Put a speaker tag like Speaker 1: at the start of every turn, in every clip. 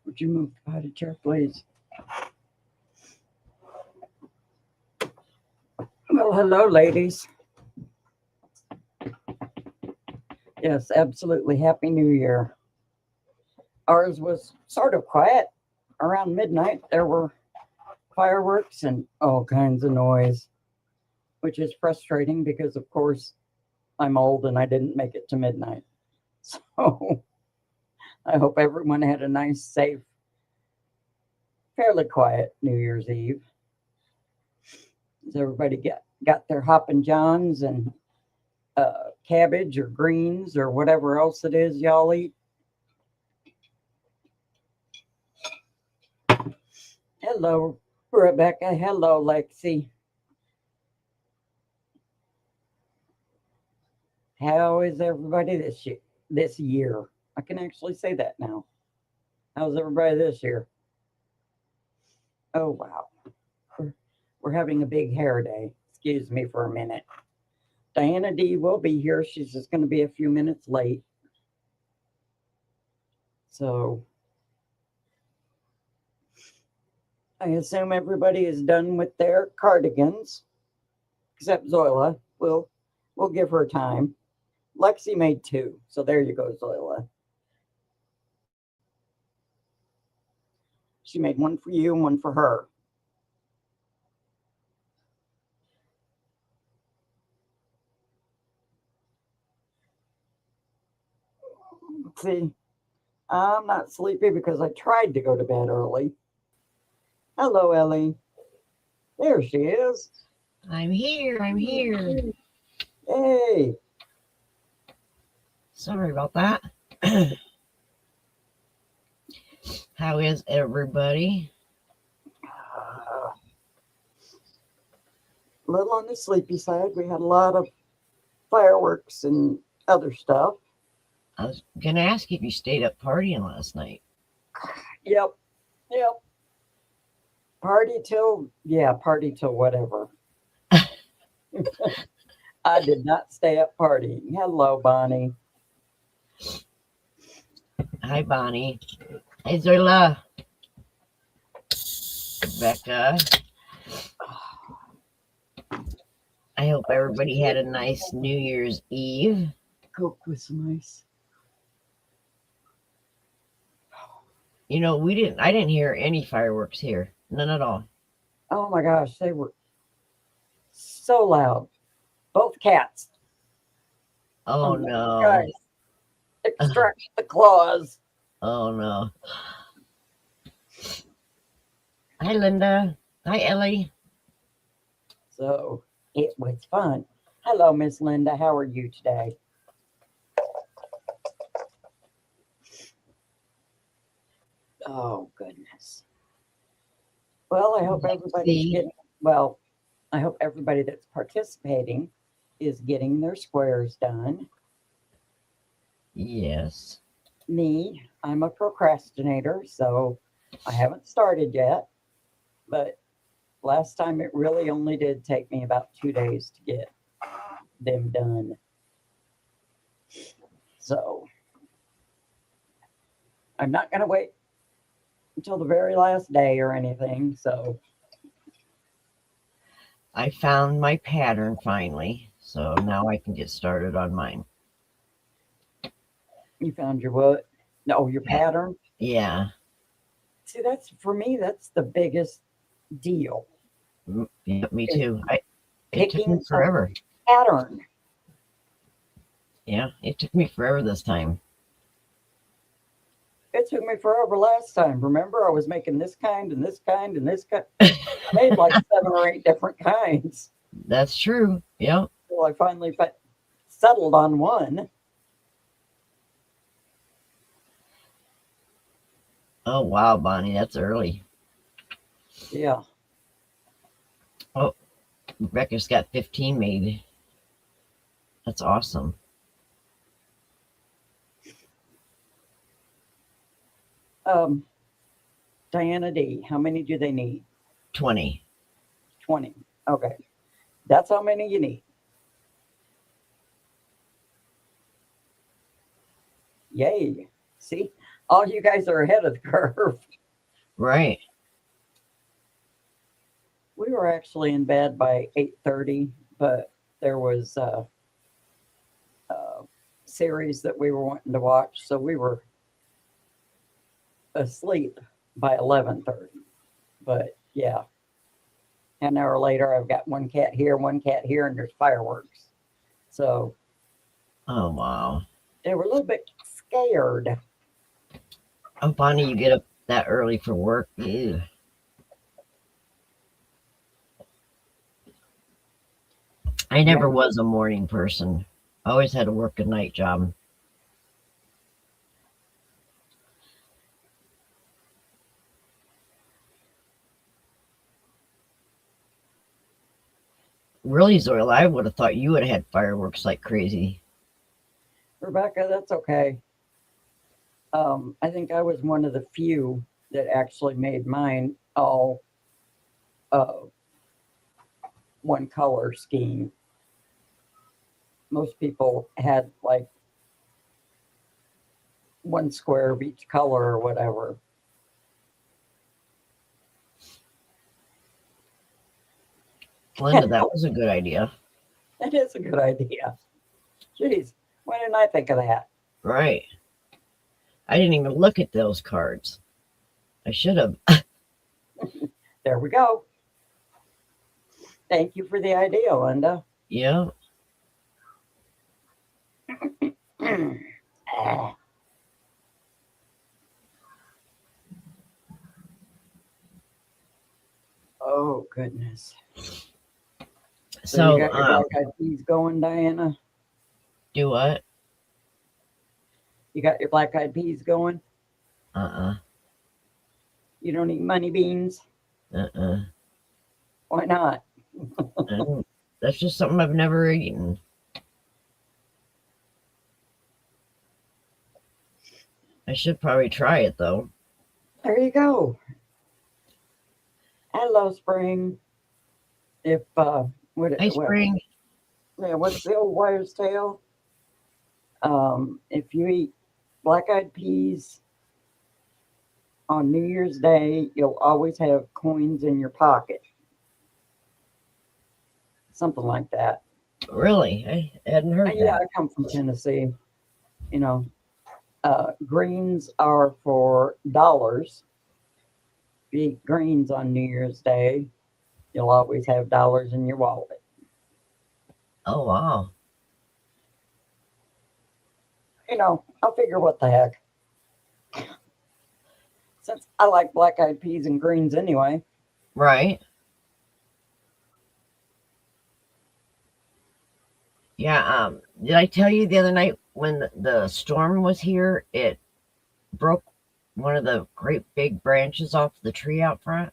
Speaker 1: Would you move the potty chair, please? Well, hello, ladies. Yes, absolutely. Happy New Year. Ours was sort of quiet. Around midnight, there were fireworks and all kinds of noise, which is frustrating because, of course, I'm old and I didn't make it to midnight. So I hope everyone had a nice, safe, fairly quiet New Year's Eve. Does everybody got their Hoppin' Johns and cabbage or greens or whatever else it is y'all eat? Hello, Rebecca. Hello, Lexi. How is everybody this year? This year, I can actually say that now. How's everybody this year? Oh wow, we're, we're having a big hair day. Excuse me for a minute. Diana D will be here. She's just going to be a few minutes late. So I assume everybody is done with their cardigans, except Zoila. We'll give her time. Lexi made two, so there you go, Zoila. She made one for you and one for her. See, I'm not sleepy because I tried to go to bed early. Hello, Ellie. There she is.
Speaker 2: I'm here. I'm here.
Speaker 1: Hey.
Speaker 2: Sorry about that. How is everybody?
Speaker 1: A little on the sleepy side. We had a lot of fireworks and other stuff.
Speaker 2: I was going to ask if you stayed up partying last night.
Speaker 1: Yep. Yep. Party till whatever. I did not stay up partying. Hello, Bonnie.
Speaker 2: Hi, Bonnie. Hey, Zoila. Rebecca. I hope everybody had a nice New Year's Eve.
Speaker 1: Coke with some ice.
Speaker 2: You know, I didn't hear any fireworks here. None at all.
Speaker 1: Oh my gosh, they were so loud. Both cats.
Speaker 2: Oh,
Speaker 1: I'm like,
Speaker 2: no.
Speaker 1: guys, extract the claws.
Speaker 2: Oh, no. Hi, Linda. Hi, Ellie.
Speaker 1: So it was fun. Hello, Miss Linda. How are you today? Oh, goodness. Well, I hope everybody's
Speaker 2: See?
Speaker 1: getting, well, I hope everybody that's participating is getting their squares done.
Speaker 2: Yes.
Speaker 1: Me, I'm a procrastinator, so I haven't started yet. But last time it really only did take me about 2 days to get them done. So I'm not going to wait until the very last day or anything. So
Speaker 2: I found my pattern finally, so now I can get started on mine.
Speaker 1: you found your what? No, your pattern.
Speaker 2: Yeah.
Speaker 1: See, that's for me, that's the biggest deal.
Speaker 2: Yeah, me
Speaker 1: Is
Speaker 2: too. It took me
Speaker 1: picking a
Speaker 2: forever.
Speaker 1: pattern.
Speaker 2: Yeah, it took me forever this time.
Speaker 1: It took me forever last time. Remember, I was making this kind and this kind and this kind. I made like 7 or 8 different kinds.
Speaker 2: That's true. Yeah.
Speaker 1: Well, I finally settled on one.
Speaker 2: Oh wow, Bonnie, that's early.
Speaker 1: Yeah.
Speaker 2: Oh, Rebecca's got 15 made. That's awesome.
Speaker 1: Um, Diana D, how many do they need?
Speaker 2: 20.
Speaker 1: 20. Okay. That's how many you need. Yay. See, All you guys are ahead of the curve.
Speaker 2: Right.
Speaker 1: We were actually in bed by 8:30, but there was a series that we were wanting to watch, so we were asleep by 11:30. But yeah, an hour later, I've got one cat here, and there's fireworks. So
Speaker 2: Oh, wow.
Speaker 1: they were a little bit scared.
Speaker 2: Oh, Bonnie, you get up that early for work? Ew. I
Speaker 1: Yeah,
Speaker 2: never was a morning person. I always had to work a night job. Really, Zoila, I would have thought you would have had fireworks like crazy.
Speaker 1: Rebecca, that's okay. I think I was one of the few that actually made mine all uh, one color scheme. Most people had like one square of each color or whatever.
Speaker 2: Glenda, that was a good idea.
Speaker 1: That is a good idea. Jeez, why didn't I think of that?
Speaker 2: Right. I didn't even look at those cards. I should have.
Speaker 1: There we go. Thank you for the idea, Linda.
Speaker 2: Yeah.
Speaker 1: Ah, oh, goodness. So you
Speaker 2: So,
Speaker 1: got your black eyed peas going, Diana?
Speaker 2: do what?
Speaker 1: You got your black eyed peas going?
Speaker 2: Uh
Speaker 1: You don't eat money beans?
Speaker 2: uh.
Speaker 1: Why not?
Speaker 2: That's just something I've never eaten. I should probably try it though.
Speaker 1: There you go. Hello, spring. If
Speaker 2: Hi, spring.
Speaker 1: yeah, what's the old wire's tale? If you eat black-eyed peas on New Year's Day, you'll always have coins in your pocket. Something like that.
Speaker 2: Really? I hadn't heard
Speaker 1: Yeah,
Speaker 2: that.
Speaker 1: I come from Tennessee. You know, greens are for dollars. If you eat greens on New Year's Day, you'll always have dollars in your wallet.
Speaker 2: Oh, wow.
Speaker 1: I'll figure what the heck. Since I like black eyed peas and greens anyway.
Speaker 2: Right. Yeah. Did I tell you the other night when the storm was here, it broke one of the great big branches off the tree out front?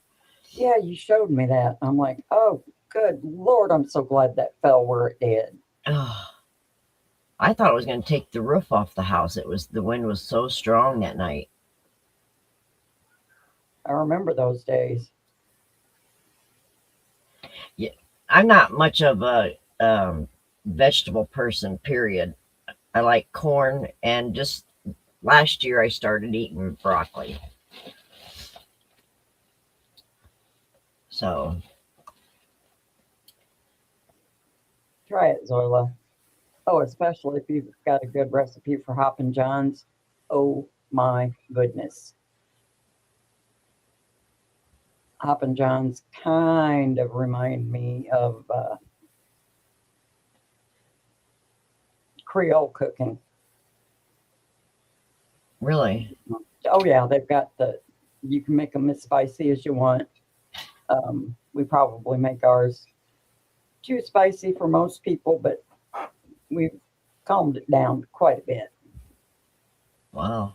Speaker 1: Yeah, you showed me that. I'm like, oh, good Lord, I'm so glad that fell where it did.
Speaker 2: Oh, I thought it was going to take the roof off the house. The wind was so strong that night.
Speaker 1: I remember those days.
Speaker 2: Yeah, I'm not much of a vegetable person. Period. I like corn, and just last year I started eating broccoli. So
Speaker 1: Try it, Zoila. Oh, especially if you've got a good recipe for Hoppin' John's. Oh my goodness. Hoppin' John's kind of remind me of Creole cooking.
Speaker 2: really,
Speaker 1: Oh yeah, they've got you can make them as spicy as you want. We probably make ours too spicy for most people, but we've calmed it down quite a bit.
Speaker 2: wow.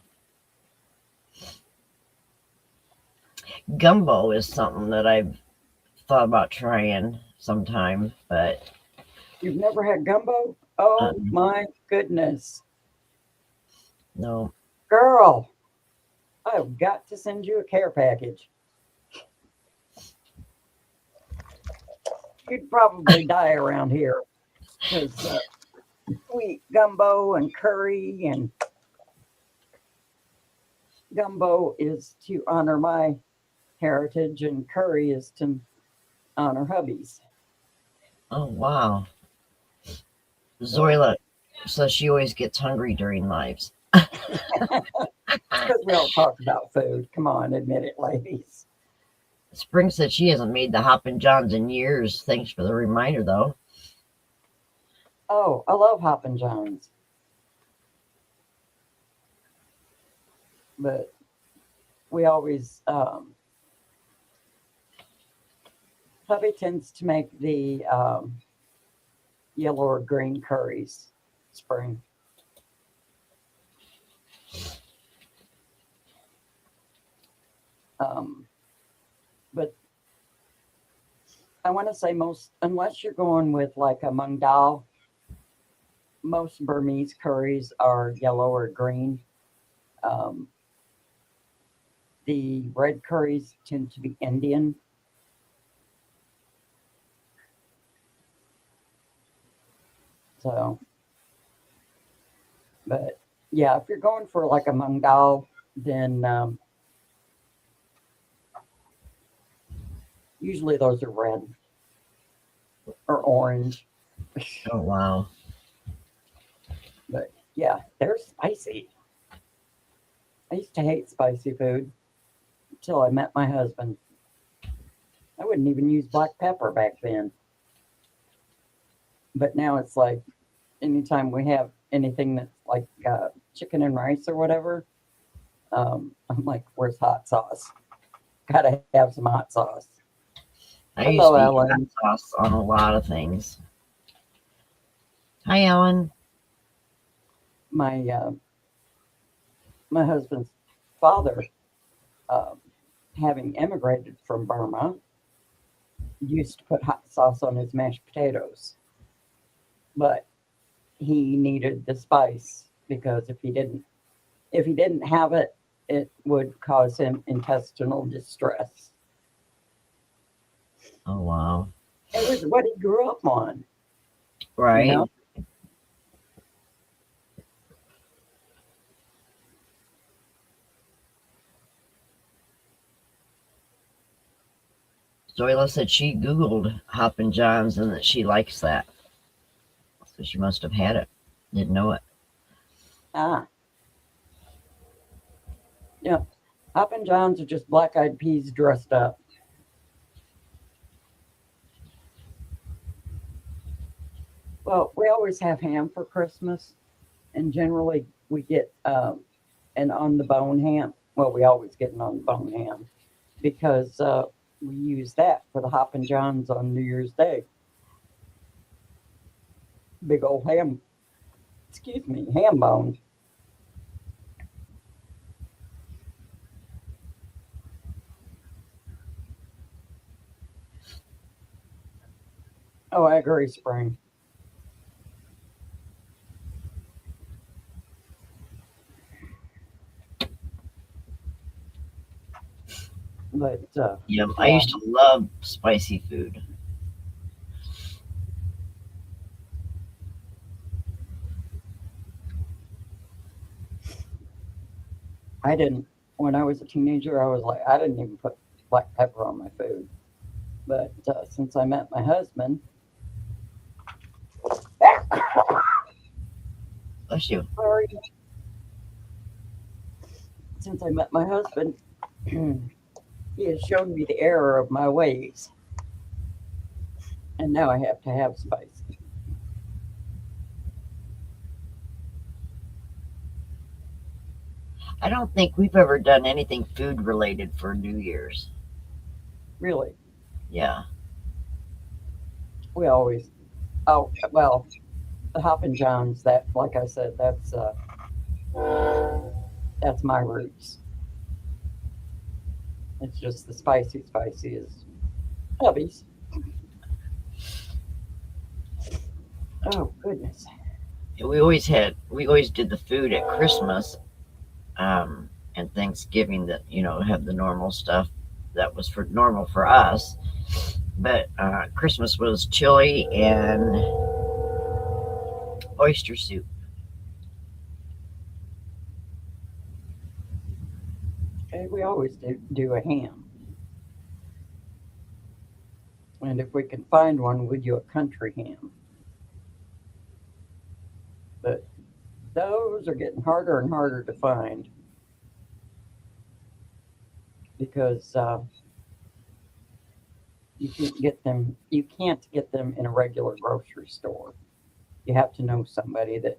Speaker 2: Gumbo is something that I've thought about trying sometime, but
Speaker 1: You've never had gumbo?
Speaker 2: uh,
Speaker 1: Oh my goodness.
Speaker 2: no.
Speaker 1: Girl, I've got to send you a care package. You'd probably die around here because we eat gumbo and curry and gumbo is to honor my heritage, and curry is to honor hubby's.
Speaker 2: Oh, wow.
Speaker 1: So
Speaker 2: Zoila, so she always gets hungry during lives.
Speaker 1: it's because we all talk about food. Come on, admit it, ladies.
Speaker 2: Spring said she hasn't made the Hoppin' Johns in years. Thanks for the reminder, though.
Speaker 1: Oh, I love Hoppin' John's, but we always hubby tends to make the yellow or green curries. Spring. Um, but I want to say most, unless you're going with like a mung dal, most Burmese curries are yellow or green. Um, the red curries tend to be Indian. So, but yeah, if you're going for like a mung dal, then usually those are red or orange.
Speaker 2: Oh, wow.
Speaker 1: But yeah, they're spicy. I used to hate spicy food until I met my husband. I wouldn't even use black pepper back then. But now it's like anytime we have anything that's like chicken and rice or whatever, I'm like, where's hot sauce? Gotta have some hot sauce.
Speaker 2: I used
Speaker 1: Hello,
Speaker 2: to eat hot
Speaker 1: Ellen.
Speaker 2: sauce on a lot of things. Hi, Ellen.
Speaker 1: My my husband's father, uh, having immigrated from Burma, used to put hot sauce on his mashed potatoes, but he needed the spice because if he didn't have it, it would cause him intestinal distress.
Speaker 2: Oh, wow.
Speaker 1: It was what he grew up on, you
Speaker 2: Right.
Speaker 1: know.
Speaker 2: Zoila said she Googled Hoppin' Johns and that she likes that. So she must have had it. Didn't know it.
Speaker 1: Ah, yeah. Hoppin' Johns are just black eyed peas dressed up. Well, we always have ham for Christmas, and generally we get an on the bone ham. Well, we always get an on the bone ham because we use that for the Hoppin' Johns on New Year's Day. Big old ham, excuse me, ham bone. Oh, I agree, Spring. But
Speaker 2: Yeah, I
Speaker 1: yeah,
Speaker 2: used to love spicy food.
Speaker 1: I didn't. When I was a teenager, I was like, I didn't even put black pepper on my food. But since I met my husband,
Speaker 2: Bless you.
Speaker 1: sorry, since I met my husband, he has shown me the error of my ways, and now I have to have spice.
Speaker 2: I don't think we've ever done anything food related for New Year's.
Speaker 1: Really,
Speaker 2: Yeah.
Speaker 1: we always. Oh well, the Hoppin' Johns. That, like I said, that's my roots. It's just the spicy is hubby's. Oh goodness.
Speaker 2: We always did the food at Christmas and Thanksgiving that, have the normal stuff that was for normal for us. But Christmas was chili and oyster soup.
Speaker 1: We always do a ham. And if we can find one, we do a country ham. But those are getting harder and harder to find because You can't get them in a regular grocery store. You have to know somebody that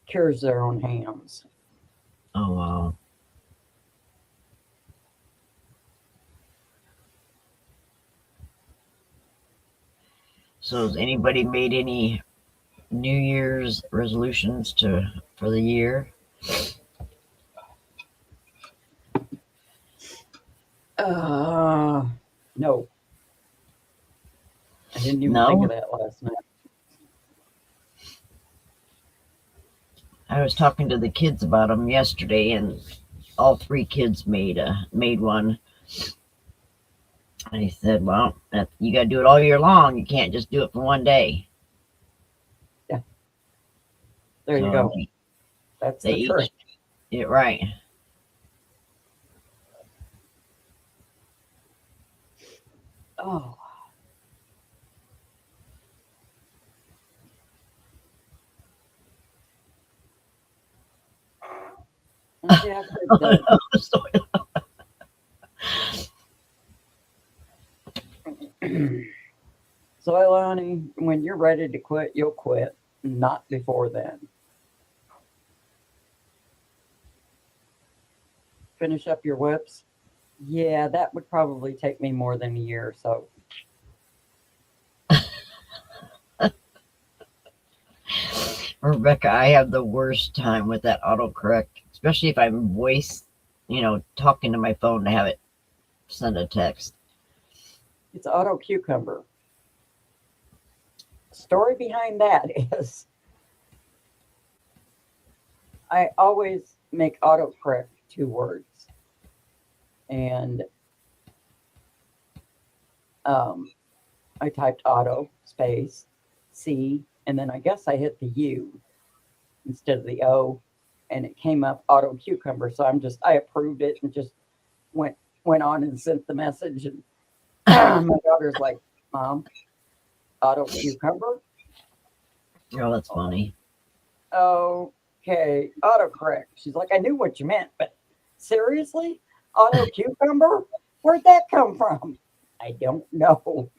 Speaker 1: cures their own hams.
Speaker 2: Oh wow. So has anybody made any New Year's resolutions to for the year?
Speaker 1: Uh, no, I didn't even think of
Speaker 2: No.
Speaker 1: that last night.
Speaker 2: I was talking to the kids about them yesterday, and all three kids made one. And he said, "Well, you got to do it all year long. You can't just do it for one day."
Speaker 1: Yeah, there you
Speaker 2: So
Speaker 1: go. That's
Speaker 2: they
Speaker 1: the trick.
Speaker 2: each, yeah, right.
Speaker 1: Oh, okay, I've heard that.
Speaker 2: So,
Speaker 1: So, Ilani, when you're ready to quit, you'll quit. Not before then. Finish up your whips. Yeah, that would probably take me more than a year or so.
Speaker 2: Rebecca, I have the worst time with that autocorrect, especially if I'm talking to my phone to have it send a text.
Speaker 1: It's auto cucumber. Story behind that is I always make autocorrect two words, and um, I typed auto space C, and then I guess I hit the U instead of the O, and it came up auto cucumber. So I approved it and just went went on and sent the message, and my daughter's like, "Mom, auto cucumber."
Speaker 2: Oh, that's funny.
Speaker 1: Okay, autocorrect. She's like, I knew what you meant, but seriously? Auto cucumber? Where'd that come from? I don't know.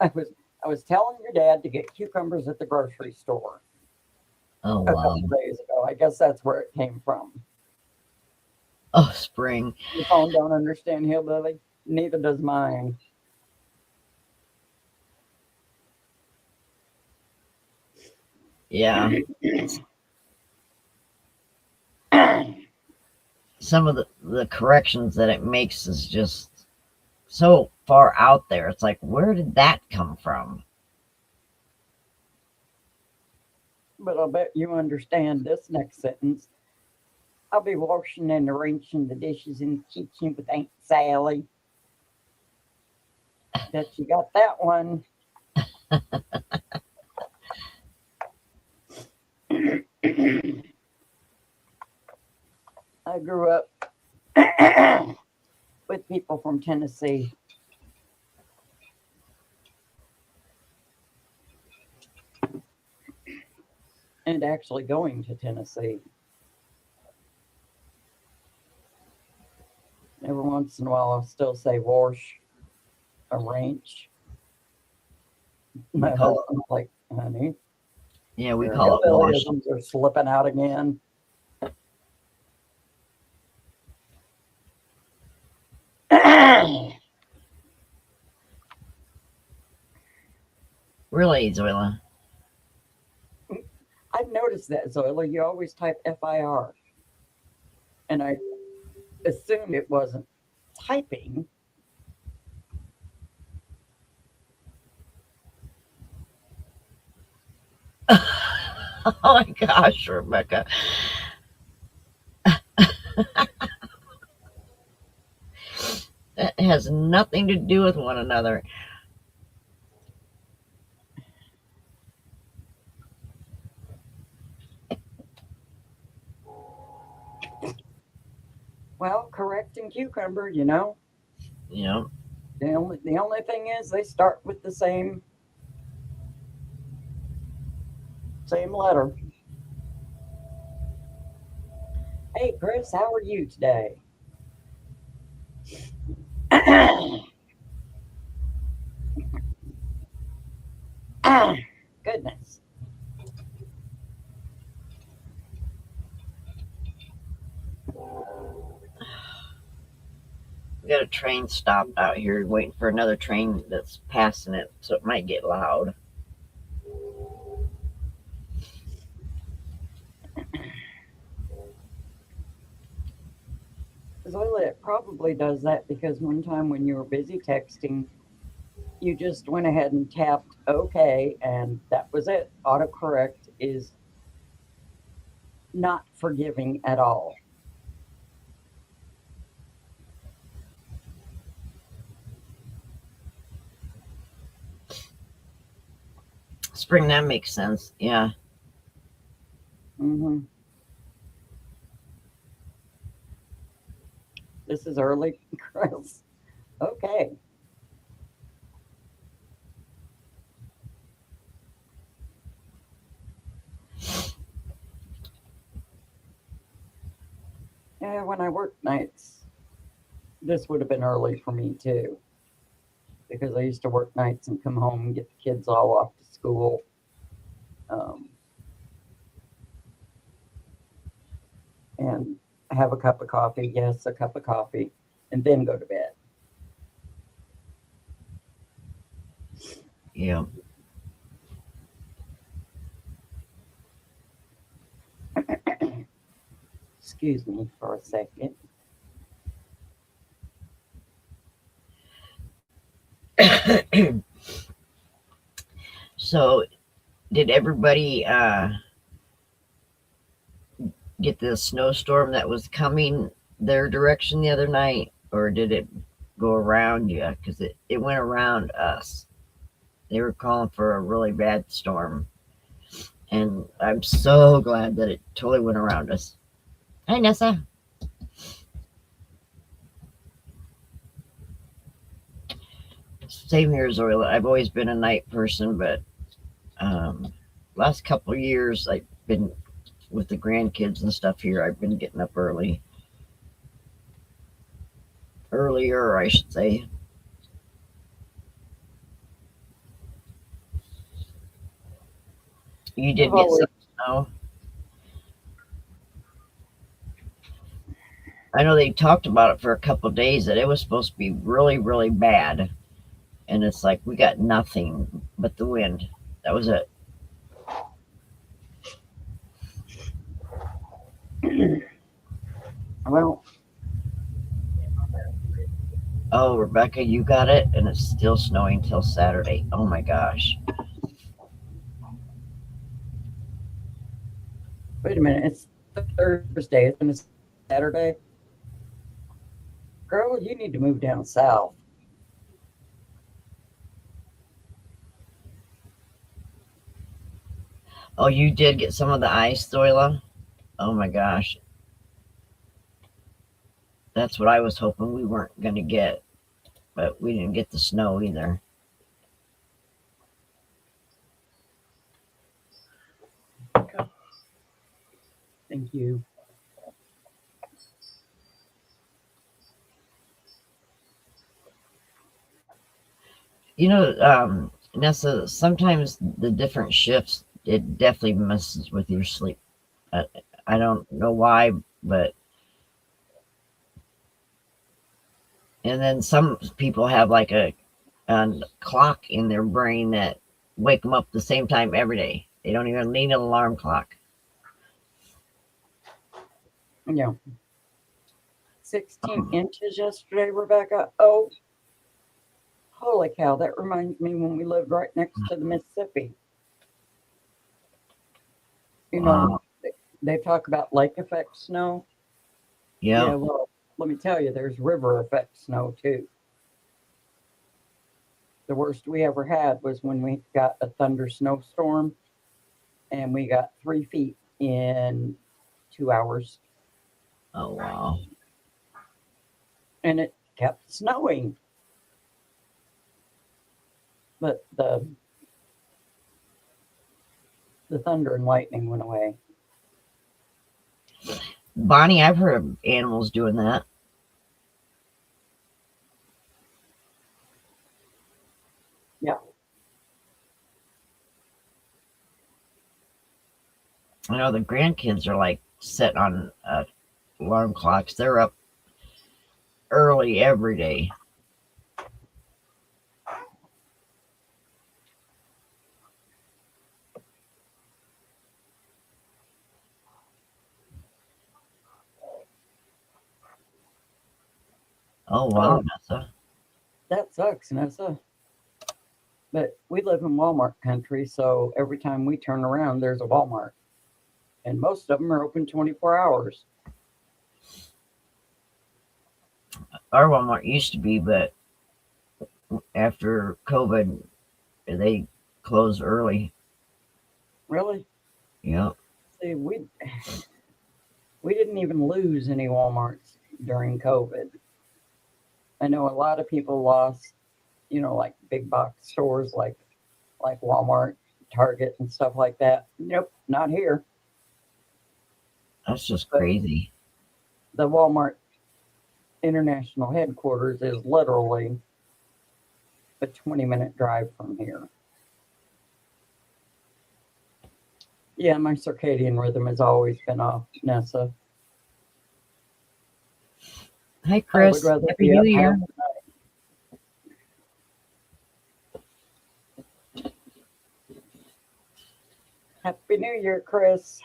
Speaker 1: I was I was telling your dad to get cucumbers at the grocery store
Speaker 2: Oh
Speaker 1: a
Speaker 2: wow.
Speaker 1: couple days ago. I guess that's where it came from.
Speaker 2: Oh, spring.
Speaker 1: Your phone don't understand hillbilly. Neither does mine.
Speaker 2: Yeah. Some of the corrections that it makes is just so far out there. It's like, where did that come from?
Speaker 1: But I'll bet you understand this next sentence. I'll be washing and arranging the dishes in the kitchen with Aunt Sally. Bet you got that one. I grew up with people from Tennessee, and actually going to Tennessee. Every once in a while, I'll still say wash a ranch.
Speaker 2: We
Speaker 1: My
Speaker 2: call
Speaker 1: husband's like, honey,
Speaker 2: it, yeah, we
Speaker 1: your
Speaker 2: call it wash.
Speaker 1: hillbillyisms are slipping out again. I've
Speaker 2: Really, Zoila?
Speaker 1: noticed that, Zoila. You always type FIR. And I assumed it wasn't typing.
Speaker 2: Oh my gosh, Rebecca. That has nothing to do with one another.
Speaker 1: Well, correct in cucumber, you know.
Speaker 2: You know,
Speaker 1: The only thing is they start with the same letter. Hey Chris, how are you today? Goodness.
Speaker 2: we got a train stop out here waiting for another train that's passing it, so it might get loud.
Speaker 1: Zoila, it probably does that because one time when you were busy texting, you just went ahead and tapped OK, and that was it. Autocorrect is not forgiving at all.
Speaker 2: Spring, that makes sense. Yeah.
Speaker 1: Hmm. This is early, Chris. Okay. Yeah, when I worked nights, this would have been early for me too, because I used to work nights and come home and get the kids all off to school. Um, and have a cup of coffee. Yes, a cup of coffee, and then go to bed.
Speaker 2: Yeah.
Speaker 1: Excuse me for a second.
Speaker 2: So, did everybody get the snowstorm that was coming their direction the other night, or did it go around you? Because it went around us. They were calling for a really bad storm, and I'm so glad that it totally went around us. Hi, Nessa. Same here, Zoila. I've always been a night person, but um, last couple of years I've been with the grandkids and stuff here. I've been getting up earlier, I should say. You
Speaker 1: I've
Speaker 2: did get
Speaker 1: always
Speaker 2: some snow. I know they talked about it for a couple of days that it was supposed to be really, really bad, and it's like we got nothing but the wind. That was it.
Speaker 1: well,
Speaker 2: Oh, Rebecca, you got it, and it's still snowing till Saturday. Oh my gosh.
Speaker 1: wait a minute. It's Thursday. It's been a Saturday. Girl, you need to move down south.
Speaker 2: Oh, you did get some of the ice, Zoila? Oh my gosh. That's what I was hoping we weren't going to get, but we didn't get the snow either.
Speaker 1: Thank you.
Speaker 2: Nessa, sometimes the different shifts, it definitely messes with your sleep. I, I don't know why, but and then some people have like a clock in their brain that wake them up the same time every day. They don't even need an alarm clock.
Speaker 1: Yeah. 16 inches yesterday, Rebecca. Oh, holy cow. That reminds me when we lived right next to the Mississippi. You know,
Speaker 2: Wow.
Speaker 1: they talk about lake effect snow. Yeah,
Speaker 2: Yep.
Speaker 1: well, let me tell you, there's river effect snow too. The worst we ever had was when we got a thunder snowstorm and we got 3 feet in 2 hours.
Speaker 2: Oh wow.
Speaker 1: and it kept snowing. But the thunder and lightning went away.
Speaker 2: Bonnie, I've heard of animals doing that.
Speaker 1: Yeah.
Speaker 2: I know the grandkids are like set on alarm clocks. They're up early every day. Oh wow, Nessa.
Speaker 1: That sucks, Nessa. But we live in Walmart country, so every time we turn around, there's a Walmart. And most of them are open 24 hours.
Speaker 2: Our Walmart used to be, but after COVID, they closed early.
Speaker 1: Really?
Speaker 2: Yep.
Speaker 1: See, we didn't even lose any Walmarts during COVID. I know a lot of people lost, like big box stores like Walmart, Target, and stuff like that. Nope, not here.
Speaker 2: That's just
Speaker 1: But
Speaker 2: crazy.
Speaker 1: the Walmart international headquarters is literally a 20-minute drive from here. Yeah, my circadian rhythm has always been off, Nessa.
Speaker 2: Hi,
Speaker 1: I would
Speaker 2: Chris.
Speaker 1: rather
Speaker 2: Happy
Speaker 1: be
Speaker 2: New
Speaker 1: up half.
Speaker 2: Year.
Speaker 1: Happy New Year, Chris.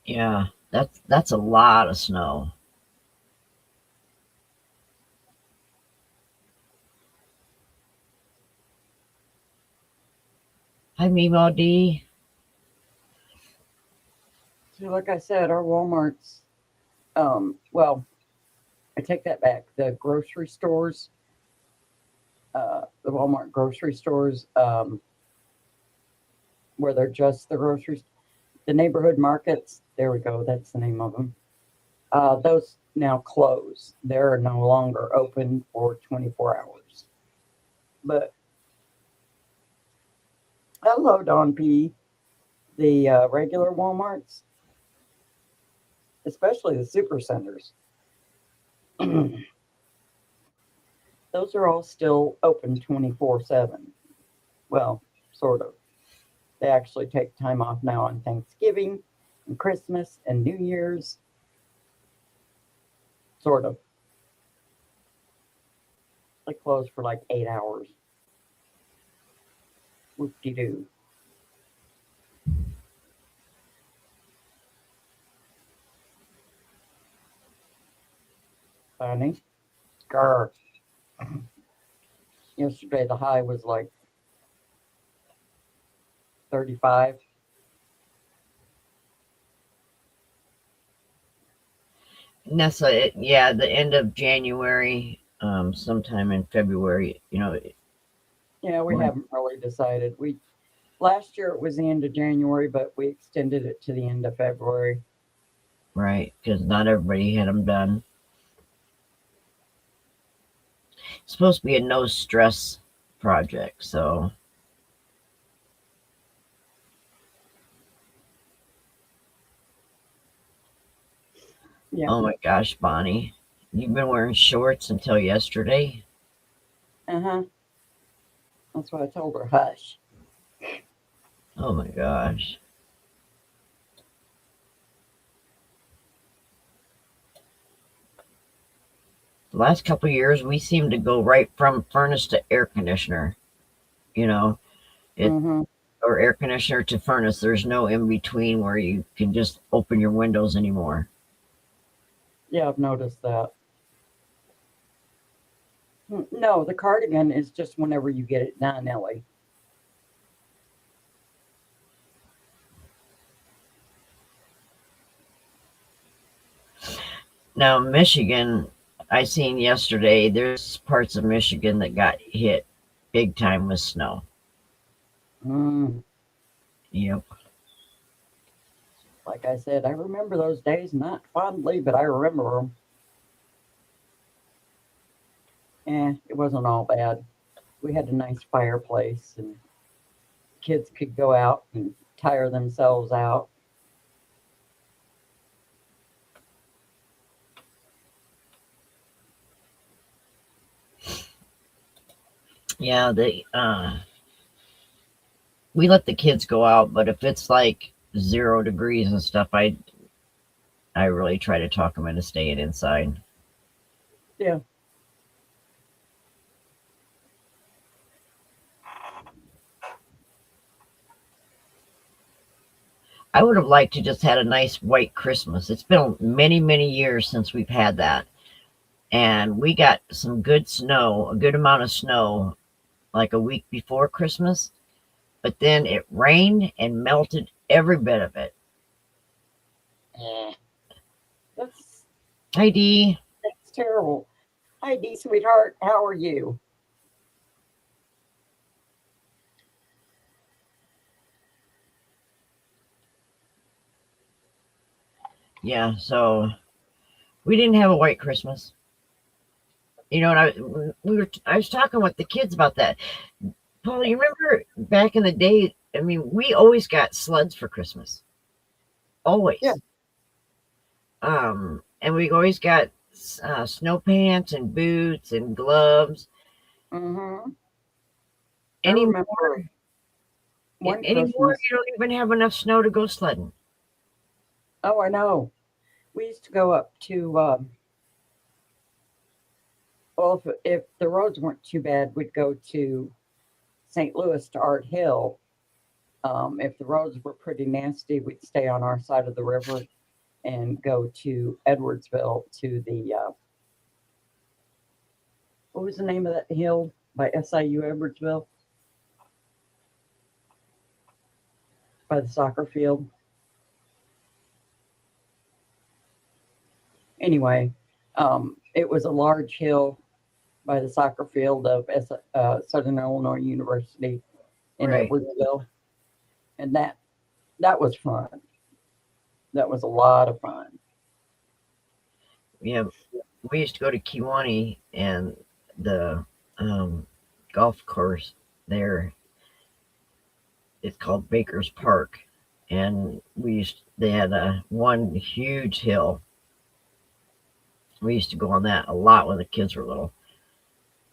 Speaker 2: Yeah, that's a lot of snow. Hi, Mimo D.
Speaker 1: So, like I said, our Walmarts, well, I take that back. The grocery stores, the Walmart grocery stores, where they're just the groceries, the neighborhood markets, there we go, that's the name of them. Those now close. They're no longer open for 24 hours. But hello, Don P. The regular Walmarts, especially the super centers, those are all still open 24/7. Well, sort of. They actually take time off now on Thanksgiving and Christmas and New Year's. Sort of. They close for like 8 hours. Whoop de doo. Funny. Grr. Yesterday the high was like 35.
Speaker 2: Nessa, yeah, the end of January, sometime in February,
Speaker 1: Yeah, we
Speaker 2: Right.
Speaker 1: haven't really decided. We last year it was the end of January, but we extended it to the end of February.
Speaker 2: Right, because not everybody had them done. It's supposed to be a no stress project, so
Speaker 1: Yeah.
Speaker 2: oh my gosh, Bonnie, you've been wearing shorts until yesterday.
Speaker 1: Uh-huh. That's why I told her hush.
Speaker 2: Oh my gosh. The last couple of years, we seem to go right from furnace to air conditioner. You know, it
Speaker 1: Mm-hmm.
Speaker 2: or air conditioner to furnace. There's no in between where you can just open your windows anymore.
Speaker 1: Yeah, I've noticed that. No, the cardigan is just whenever you get it done, Ellie.
Speaker 2: Now, Michigan, I seen yesterday, there's parts of Michigan that got hit big time with snow.
Speaker 1: Mm,
Speaker 2: Yep.
Speaker 1: like I said, I remember those days, not fondly, but I remember them. It wasn't all bad. We had a nice fireplace, and kids could go out and tire themselves out.
Speaker 2: Yeah, we let the kids go out, but if it's like 0 degrees and stuff, I really try to talk them into staying inside.
Speaker 1: Yeah.
Speaker 2: I would have liked to just had a nice white Christmas. It's been many, many years since we've had that. And we got some good snow, a good amount of snow, like a week before Christmas. But then it rained and melted every bit of it.
Speaker 1: Eh, That's
Speaker 2: Hi, Dee.
Speaker 1: that's terrible. Hi, Dee, sweetheart. How are you?
Speaker 2: Yeah, so we didn't have a white Christmas. You know, and I was talking with the kids about that. Paul, you remember back in the day? I mean, we always got sleds for Christmas, always.
Speaker 1: Yeah.
Speaker 2: And we always got snow pants and boots and gloves.
Speaker 1: Mm-hmm. I
Speaker 2: Anymore,
Speaker 1: remember one
Speaker 2: anymore,
Speaker 1: Christmas.
Speaker 2: you don't even have enough snow to go sledding.
Speaker 1: Oh, I know. We used to go up to, well, if the roads weren't too bad, we'd go to St. Louis to Art Hill. If the roads were pretty nasty, we'd stay on our side of the river and go to Edwardsville to the, what was the name of that hill by SIU Edwardsville? By the soccer field. Anyway, it was a large hill by the soccer field of Southern Illinois University in
Speaker 2: Right.
Speaker 1: Edwardsville, and that was fun. That was a lot of fun.
Speaker 2: Yeah, we used to go to Kiwani and the golf course there. It's called Baker's Park, and they had a one huge hill. We used to go on that a lot when the kids were little.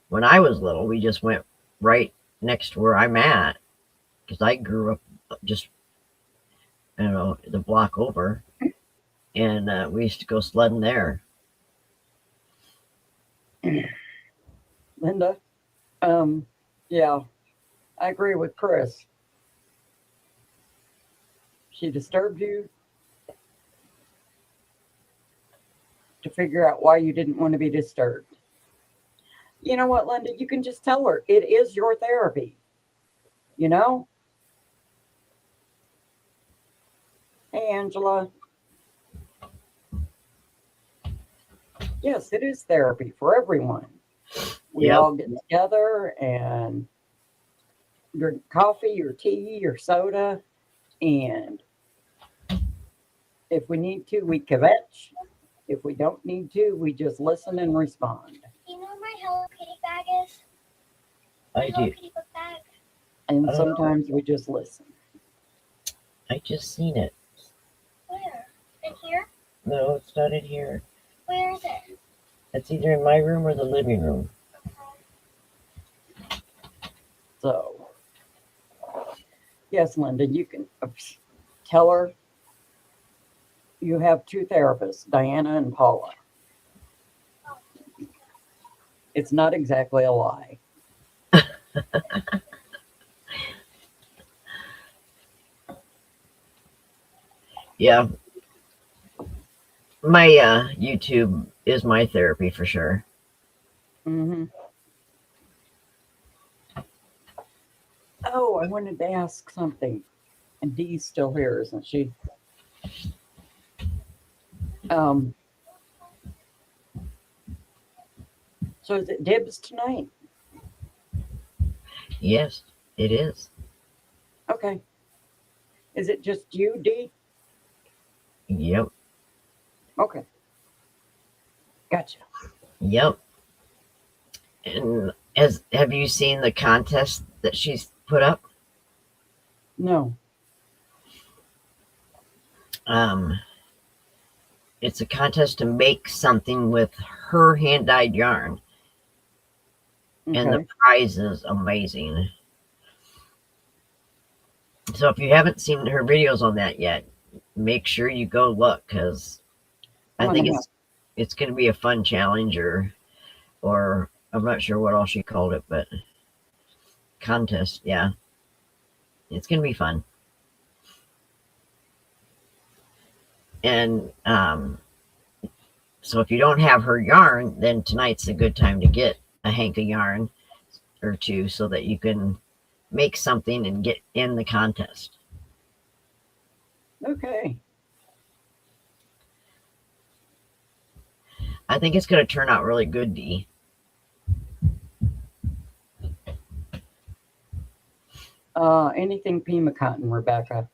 Speaker 2: When I was little, we just went right next to where I'm at because I grew up just the block over, and we used to go sledding there.
Speaker 1: Linda, yeah, I agree with Chris. She disturbed you to figure out why you didn't want to be disturbed. You know what, Linda? You can just tell her it is your therapy. You know? Hey, Angela. Yes, it is therapy for everyone. We
Speaker 2: Yep.
Speaker 1: all get together and drink coffee or tea or soda. And if we need to, we kvetch. If we don't need to, we just listen and respond.
Speaker 3: You know where my Hello Kitty bag is?
Speaker 2: I
Speaker 3: Hello
Speaker 2: do.
Speaker 3: Kitty book bag.
Speaker 1: And
Speaker 2: Oh.
Speaker 1: sometimes we just listen.
Speaker 2: I just seen it.
Speaker 3: Where? In here?
Speaker 2: No, it's not in here.
Speaker 3: Where is it?
Speaker 2: It's either in my room or the living room.
Speaker 1: So, yes, Linda, you can tell her you have two therapists, Diana and Paula. It's not exactly a lie.
Speaker 2: Yeah, my YouTube is my therapy for sure.
Speaker 1: Hmm. Oh, I wanted to ask something. And Dee's still here, isn't she? Um, So is it dibs tonight?
Speaker 2: Yes, it is.
Speaker 1: Okay. Is it just you, D?
Speaker 2: Yep.
Speaker 1: Okay. Gotcha.
Speaker 2: Yep. And have you seen the contest that she's put up?
Speaker 1: No.
Speaker 2: It's a contest to make something with her hand dyed yarn, and the
Speaker 1: Okay.
Speaker 2: prize is amazing. So if you haven't seen her videos on that yet, make sure you go look, because I
Speaker 1: I'm
Speaker 2: think
Speaker 1: gonna
Speaker 2: it's going to be a fun challenge, or I'm not sure what all she called it, but contest. Yeah, it's going to be fun. And so if you don't have her yarn, then tonight's a good time to get a hank of yarn or two so that you can make something and get in the contest.
Speaker 1: Okay.
Speaker 2: I think it's going to turn out really good, Dee.
Speaker 1: Anything Pima cotton, Rebecca?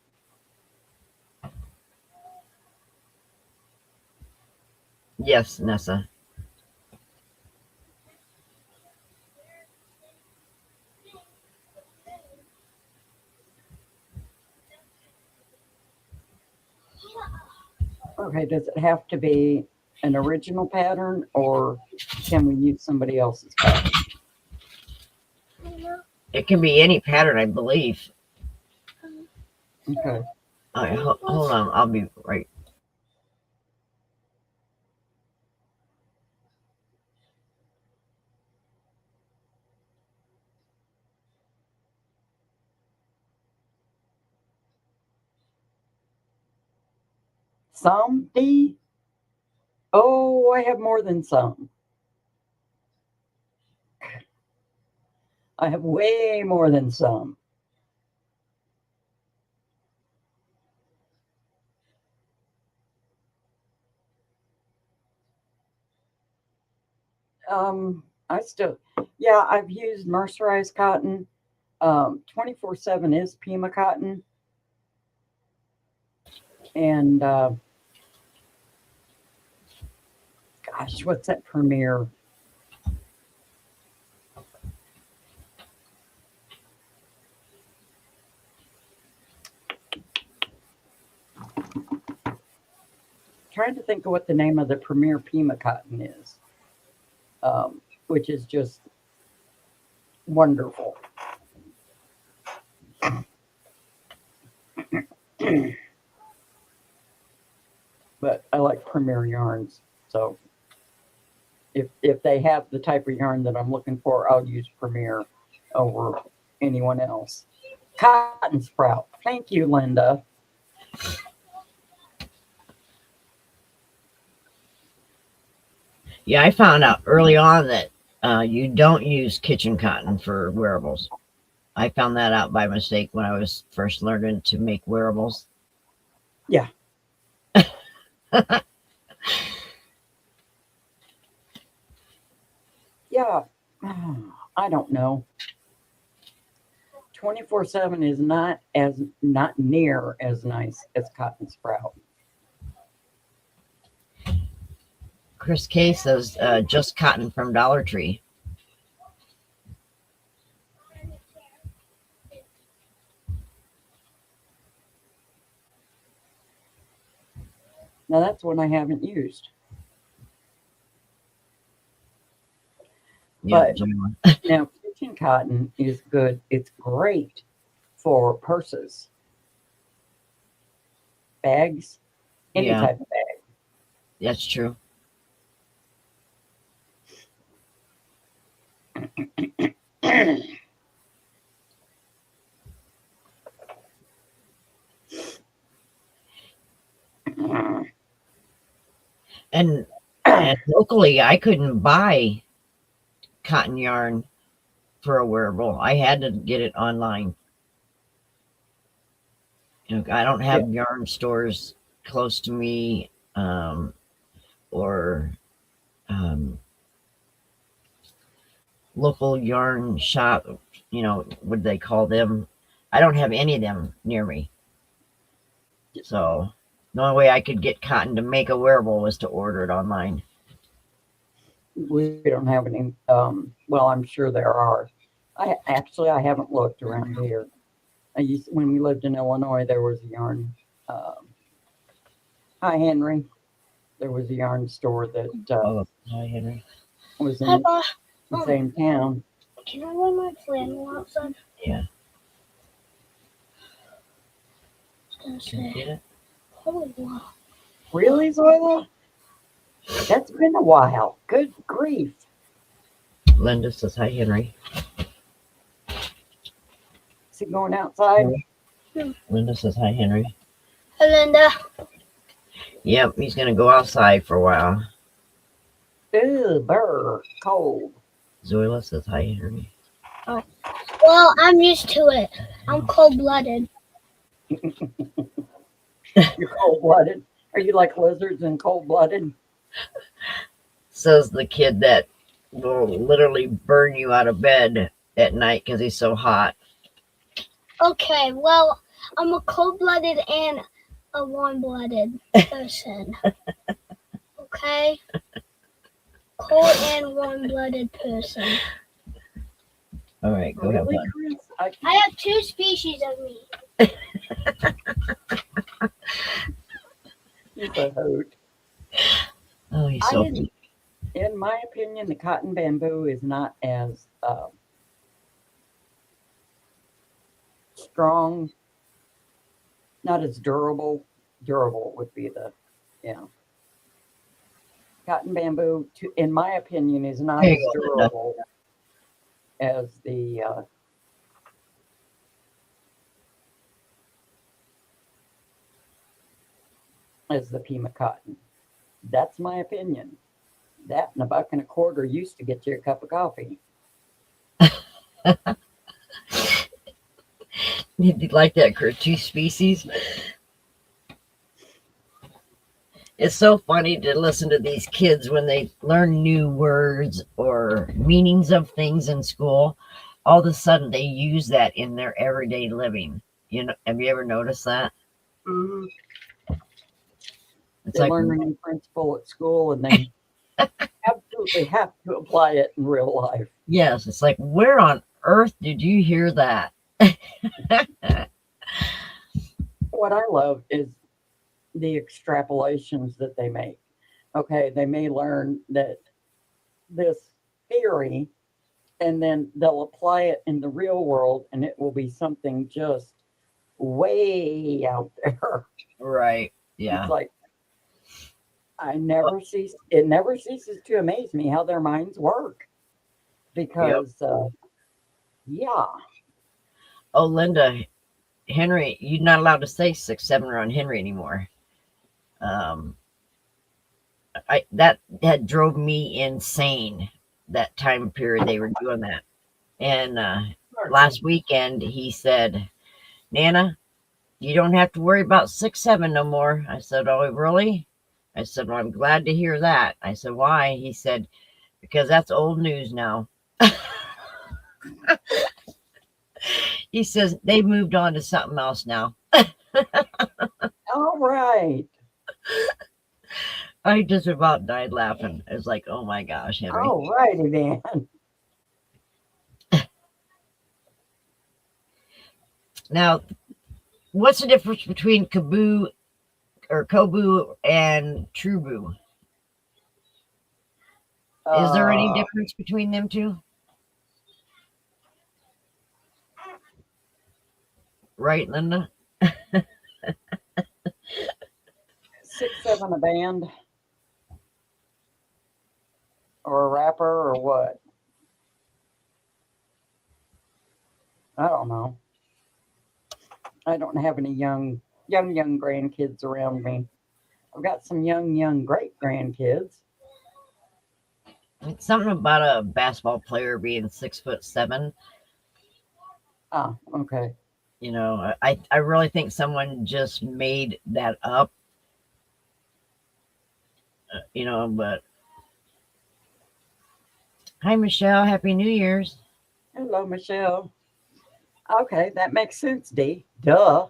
Speaker 2: Yes, Nessa.
Speaker 1: Okay, does it have to be an original pattern or can we use somebody else's pattern?
Speaker 2: It can be any pattern, I believe.
Speaker 1: Okay.
Speaker 2: All right, hold on. I'll be right.
Speaker 1: Some, D? Oh, I have more than some. I have way more than some. Yeah, I've used mercerized cotton. 24/7 is Pima cotton. And gosh, what's that Premier? Trying to think of what the name of the Premier Pima cotton is, which is just wonderful. But I like Premier yarns, so if they have the type of yarn that I'm looking for, I'll use Premier over anyone else. Cotton Sprout. Thank you, Linda.
Speaker 2: Yeah, I found out early on that you don't use kitchen cotton for wearables. I found that out by mistake when I was first learning to make wearables.
Speaker 1: Yeah. Yeah. I don't know. 24/7 is not near as nice as Cotton Sprout.
Speaker 2: Chris K says just cotton from Dollar Tree.
Speaker 1: Now that's one I haven't used.
Speaker 2: Yeah,
Speaker 1: But now kitchen cotton is good. It's great for purses, bags, any
Speaker 2: Yeah.
Speaker 1: type of bag.
Speaker 2: that's true. And locally, I couldn't buy cotton yarn for a wearable. I had to get it online. I don't have yarn stores close to me, or local yarn shop, what do they call them? I don't have any of them near me. So the only way I could get cotton to make a wearable was to order it online.
Speaker 1: We don't have any. Well, I'm sure there are. I haven't looked around here. When we lived in Illinois, there was a yarn. Hi, Henry. There was a yarn store that
Speaker 2: Oh, hi, Henry.
Speaker 1: was in
Speaker 3: Papa,
Speaker 1: the same town.
Speaker 3: can I wear my flannel outside?
Speaker 2: Yeah.
Speaker 3: I was
Speaker 2: Can
Speaker 3: gonna
Speaker 2: you
Speaker 3: say,
Speaker 2: get it?
Speaker 3: holy wow.
Speaker 1: Really, Zoila? That's been a while. Good grief.
Speaker 2: Linda says hi, Henry.
Speaker 1: Is he going outside?
Speaker 2: Linda says hi, Henry.
Speaker 3: Hi, Linda.
Speaker 2: Yep, he's gonna go outside for a while.
Speaker 1: Ew, burr, cold.
Speaker 2: Zoila says hi, Henry.
Speaker 3: Well, I'm used to it. I'm cold-blooded.
Speaker 1: You're cold blooded. Are you like lizards and cold blooded?
Speaker 2: Says the kid that will literally burn you out of bed at night because he's so hot.
Speaker 3: Okay, well, I'm a cold-blooded and a warm-blooded person. Okay? Cold and warm-blooded person.
Speaker 2: All right, go ahead.
Speaker 1: Really,
Speaker 2: bud.
Speaker 1: Chris?
Speaker 3: I have two species of meat.
Speaker 1: You're a hoot.
Speaker 2: Oh, he's
Speaker 1: I
Speaker 2: so
Speaker 1: didn't- In my opinion, the cotton bamboo is not as strong, not as durable. Durable would be cotton bamboo. In my opinion, is not
Speaker 2: There
Speaker 1: as
Speaker 2: you go, Linda.
Speaker 1: durable as the Pima cotton. That's my opinion. That and $1.25 used to get you a cup of coffee.
Speaker 2: You like that, Kurt? Two species. It's so funny to listen to these kids when they learn new words or meanings of things in school. All of a sudden, they use that in their everyday living. Have you ever noticed that?
Speaker 1: Mm-hmm.
Speaker 2: It's
Speaker 1: They
Speaker 2: like,
Speaker 1: learn a new principle at school and they absolutely have to apply it in real life.
Speaker 2: yes, it's like, where on earth did you hear that?
Speaker 1: What I love is the extrapolations that they make. Okay, they may learn that this theory and then they'll apply it in the real world and it will be something just way out there.
Speaker 2: Right. Yeah.
Speaker 1: It's like it never ceases to amaze me how their minds work. Because yeah.
Speaker 2: Oh, Linda, Henry, you're not allowed to say 6-7 around Henry anymore. That drove me insane. That time period they were doing that, and last weekend he said, "Nana, you don't have to worry about 6-7 no more." I said, "Oh, really?" I said, "Well, I'm glad to hear that." I said, "Why?" He said, "Because that's old news now." He says they've moved on to something else now.
Speaker 1: All right.
Speaker 2: I just about died laughing. I was like, "Oh my gosh, Henry."
Speaker 1: All righty then.
Speaker 2: Now, what's the difference between Kobu and Trubu? Is there any difference between them two? Right, Linda?
Speaker 1: 6-7 a band or a rapper or what? I don't know. I don't have any young grandkids around me. I've got some young great grandkids.
Speaker 2: It's something about a basketball player being 6'7".
Speaker 1: Ah, okay.
Speaker 2: I really think someone just made that up. But Hi, Michelle. Happy New Year's.
Speaker 1: Hello, Michelle. Okay, that makes sense, Dee. Duh.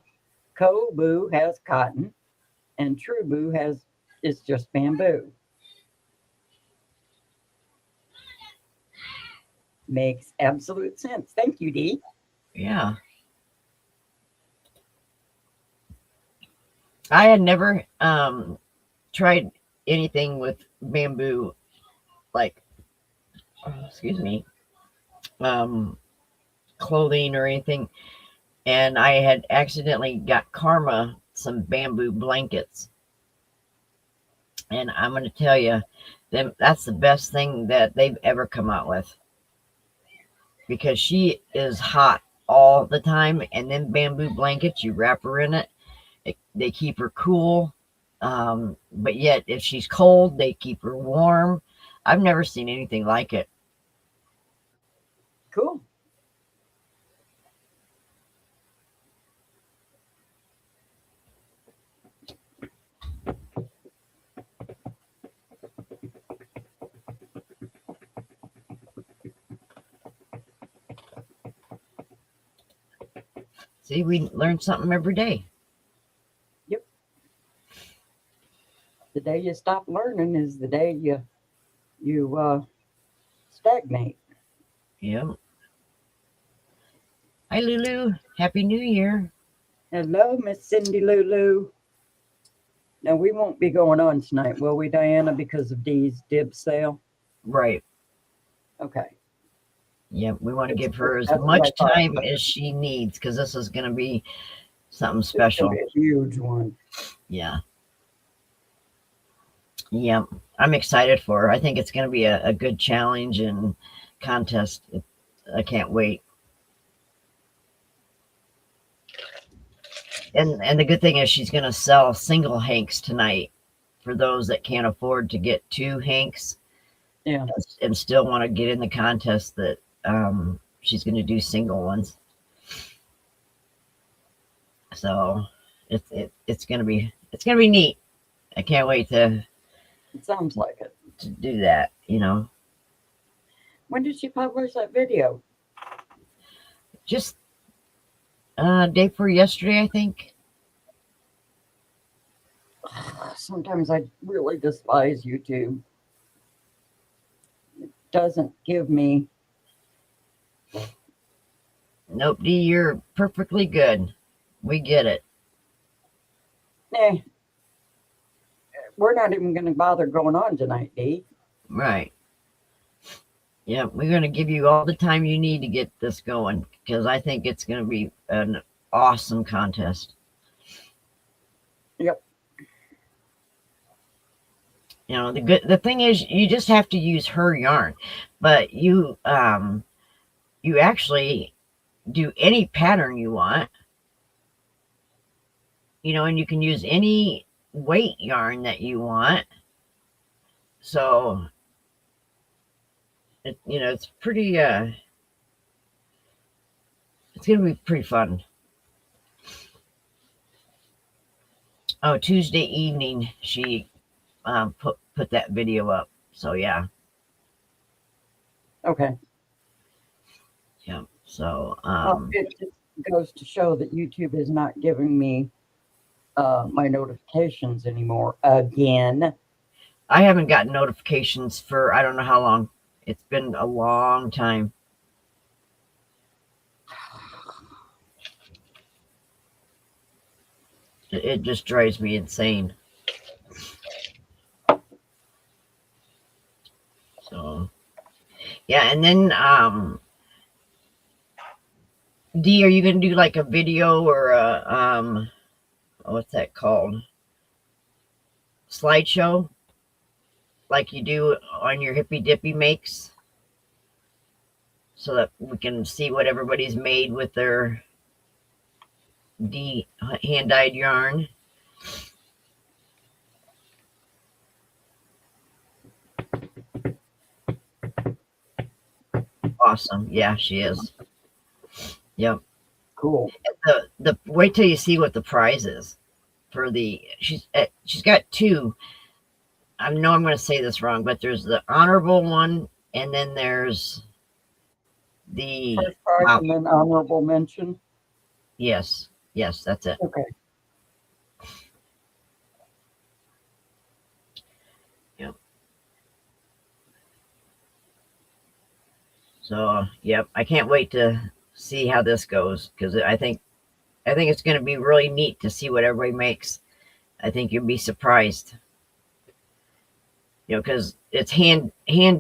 Speaker 1: Kobu has cotton, and Trubu has is just bamboo. Makes absolute sense. Thank you, Dee.
Speaker 2: Yeah. I had never tried anything with bamboo, like, excuse me, um, clothing or anything. And I had accidentally got Karma some bamboo blankets. And I'm going to tell you, that's the best thing that they've ever come out with, because she is hot all the time. And then bamboo blankets, you wrap her in it, they keep her cool. But yet, if she's cold, they keep her warm. I've never seen anything like it.
Speaker 1: Cool.
Speaker 2: See, we learn something every day.
Speaker 1: The day you stop learning is the day you stagnate.
Speaker 2: Yep. Hi, Lulu. Happy New Year.
Speaker 1: Hello, Miss Cindy Lulu. Now we won't be going on tonight, will we, Diana, because of Dee's dib sale?
Speaker 2: Right.
Speaker 1: Okay.
Speaker 2: Yep. We want to give her as
Speaker 1: That's what
Speaker 2: much
Speaker 1: I thought.
Speaker 2: time as she needs, because this is going to be something
Speaker 1: It's gonna
Speaker 2: special.
Speaker 1: be a huge one.
Speaker 2: Yeah. Yep. I'm excited for her. I think it's going to be a good challenge and contest. I can't wait. And the good thing is she's going to sell single hanks tonight for those that can't afford to get two hanks.
Speaker 1: Yeah.
Speaker 2: And still want to get in the contest. That she's going to do single ones. So it's going to be neat. I can't wait to
Speaker 1: It sounds like it.
Speaker 2: do that.
Speaker 1: When did she publish that video?
Speaker 2: Just day before yesterday, I think.
Speaker 1: Sometimes I really despise YouTube. It doesn't give me.
Speaker 2: Nope, Dee, you're perfectly good. We get it.
Speaker 1: We're not even going to bother going on tonight, Dee.
Speaker 2: Right. Yeah, we're going to give you all the time you need to get this going, because I think it's going to be an awesome contest.
Speaker 1: Yep.
Speaker 2: The thing is, you just have to use her yarn, but you actually do any pattern you want, and you can use any weight yarn that you want. So it's pretty it's gonna be pretty fun. Oh, Tuesday evening she put that video up. So yeah.
Speaker 1: Okay.
Speaker 2: Yeah. So
Speaker 1: it just goes to show that YouTube is not giving me my notifications anymore again.
Speaker 2: I haven't gotten notifications for I don't know how long. It's been a long time. It just drives me insane. So yeah, and then Dee, are you gonna do like a video or a what's that called? Slideshow? Like you do on your Hippy Dippy makes? So that we can see what everybody's made with their hand-dyed yarn. Awesome. Yeah, she is. Yep.
Speaker 1: Cool.
Speaker 2: The wait till you see what the prize is for she's got two. I know I'm going to say this wrong, but there's the honorable one And then there's the
Speaker 1: First prize
Speaker 2: wow.
Speaker 1: and then honorable mention.
Speaker 2: Yes, that's it.
Speaker 1: Okay.
Speaker 2: So, yep, I can't wait to see how this goes because I think it's going to be really neat to see what everybody makes. I think you'll be surprised, because it's hand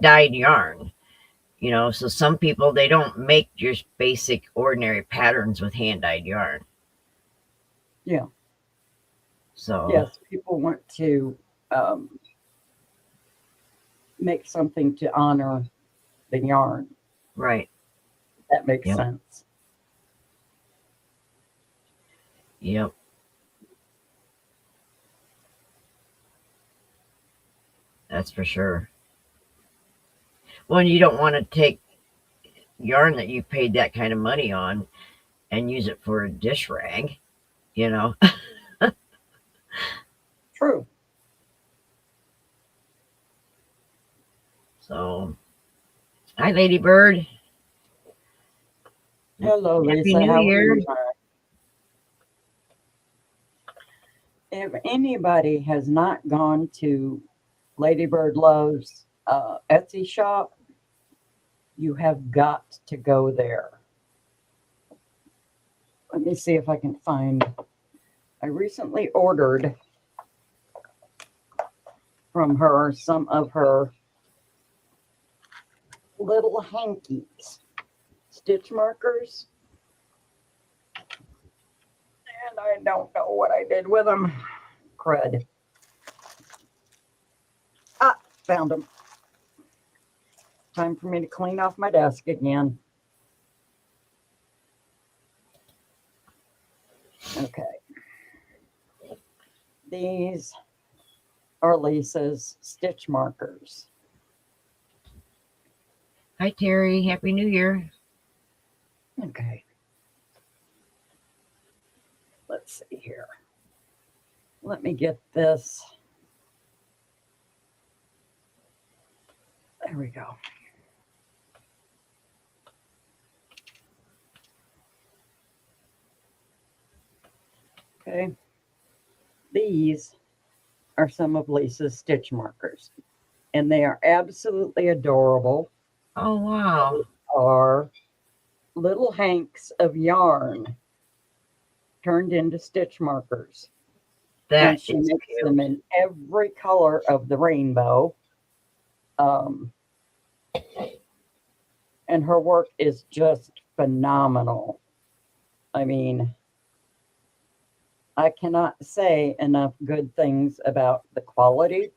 Speaker 2: dyed yarn. So some people, they don't make just basic ordinary patterns with hand dyed yarn.
Speaker 1: Yeah.
Speaker 2: So
Speaker 1: Yes, people want to make something to honor the yarn.
Speaker 2: right.
Speaker 1: That makes
Speaker 2: Yep.
Speaker 1: sense.
Speaker 2: Yep. That's for sure. Well, and you don't want to take yarn that you paid that kind of money on and use it for a dish rag,
Speaker 1: True.
Speaker 2: So, hi, Lady Bird.
Speaker 1: Hello,
Speaker 2: Happy
Speaker 1: Lisa.
Speaker 2: New
Speaker 1: How
Speaker 2: Year.
Speaker 1: are you? If anybody has not gone to Ladybird Love's Etsy shop, you have got to go there. Let me see if I can find. I recently ordered from her some of her little hankies, stitch markers. And I don't know what I did with them. Crud. Ah, found them. Time for me to clean off my desk again. Okay. These are Lisa's stitch markers.
Speaker 2: Hi, Terry. Happy New Year.
Speaker 1: Okay. Let's see here. Let me get this. There we go. Okay. These are some of Lisa's stitch markers, and they are absolutely adorable.
Speaker 2: Oh, wow.
Speaker 1: Are little hanks of yarn turned into stitch markers.
Speaker 2: That
Speaker 1: And she
Speaker 2: is
Speaker 1: makes
Speaker 2: cute.
Speaker 1: them in every color of the rainbow. And her work is just phenomenal. I mean, I cannot say enough good things about the quality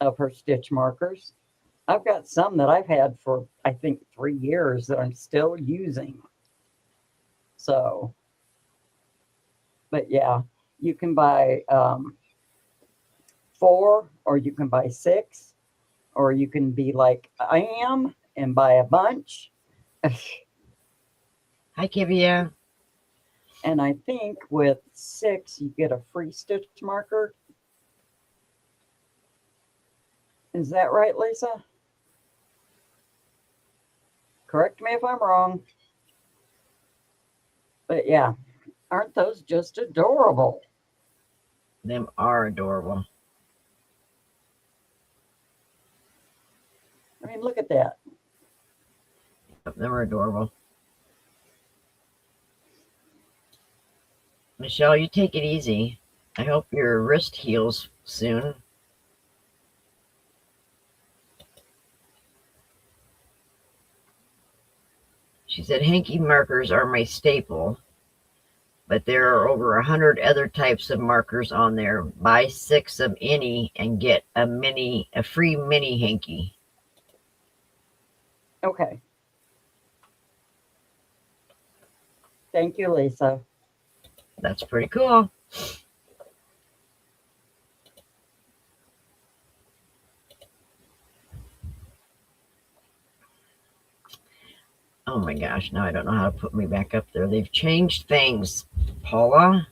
Speaker 1: of her stitch markers. I've got some that I've had for, I think, 3 years that I'm still using. So, but yeah, you can buy 4, or you can buy 6, or you can be like I am and buy a bunch.
Speaker 2: Hi, Kivia.
Speaker 1: And I think with 6, you get a free stitch marker. Is that right, Lisa? Correct me if I'm wrong. But yeah, aren't those just adorable?
Speaker 2: Them are adorable.
Speaker 1: I mean, look at that.
Speaker 2: Them are adorable. Michelle, you take it easy. I hope your wrist heals soon. She said, hanky markers are my staple, but there are over 100 other types of markers on there. Buy 6 of any and get a free mini hanky.
Speaker 1: Okay. Thank you, Lisa.
Speaker 2: That's pretty cool. Oh my gosh, now I don't know how to put me back up there. They've changed things, Paula.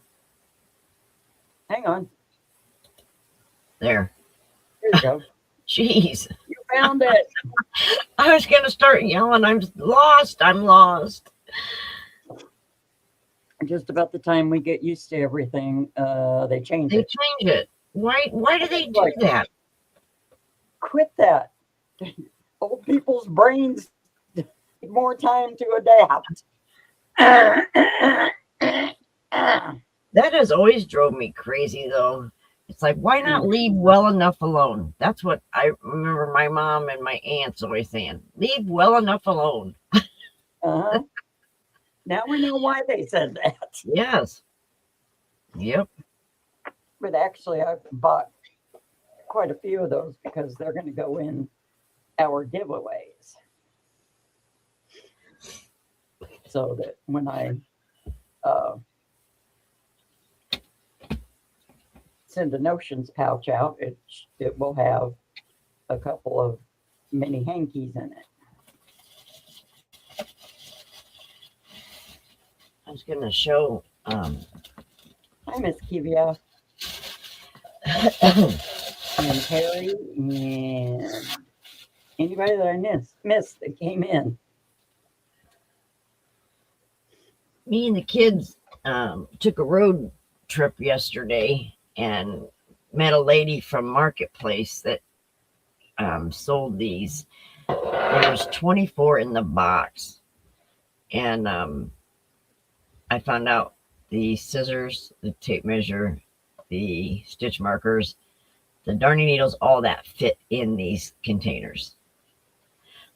Speaker 1: Hang on.
Speaker 2: There.
Speaker 1: Here you go.
Speaker 2: Jeez.
Speaker 1: You found it.
Speaker 2: I was gonna start yelling, I'm lost, I'm lost.
Speaker 1: Just about the time we get used to everything, they change
Speaker 2: They
Speaker 1: it.
Speaker 2: change it. Why do they do
Speaker 1: Right.
Speaker 2: that?
Speaker 1: Quit that. Old people's brains need more time to adapt.
Speaker 2: That has always drove me crazy though. It's like, why not leave well enough alone? That's what I remember my mom and my aunts always saying. Leave well enough alone.
Speaker 1: Uh-huh. Now we know why they said that.
Speaker 2: Yes. Yep.
Speaker 1: But actually, I've bought quite a few of those because they're going to go in our giveaways. So that when I send a Notions pouch out, it will have a couple of mini hankies in it.
Speaker 2: I was gonna show
Speaker 1: Hi, Miss Kivia and Terry and anybody that I missed that came in.
Speaker 2: me and the kids took a road trip yesterday and met a lady from Marketplace that sold these. There's 24 in the box. And I found out the scissors, the tape measure, the stitch markers, the darning needles, all that fit in these containers.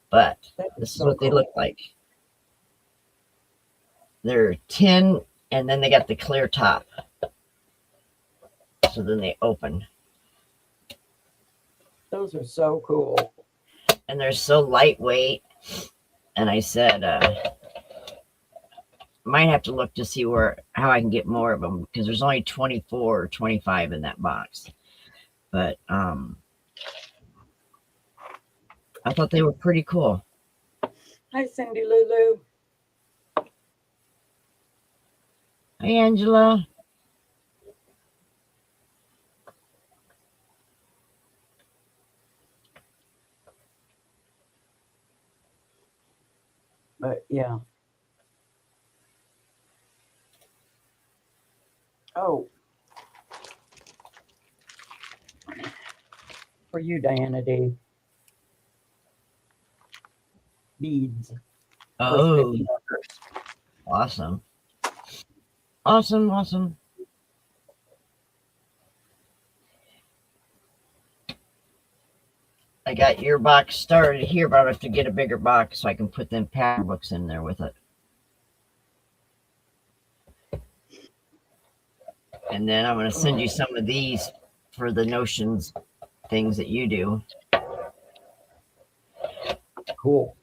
Speaker 2: But this is what they look like. They're tin, and then they got the clear top. So then they open.
Speaker 1: Those are so cool.
Speaker 2: And they're so lightweight. And I said, might have to look to see how I can get more of them because there's only 24 or 25 in that box. But I thought they were pretty cool.
Speaker 1: Hi, Cindy Lulu.
Speaker 2: Hi, Angela.
Speaker 1: But yeah. Oh. For you, Diana D. Beads.
Speaker 2: Oh, awesome. Awesome, awesome. I got your box started here, but I have to get a bigger box so I can put them pattern books in there with it. And then I'm going to send you some of these for the Notions things that you do.
Speaker 1: Cool.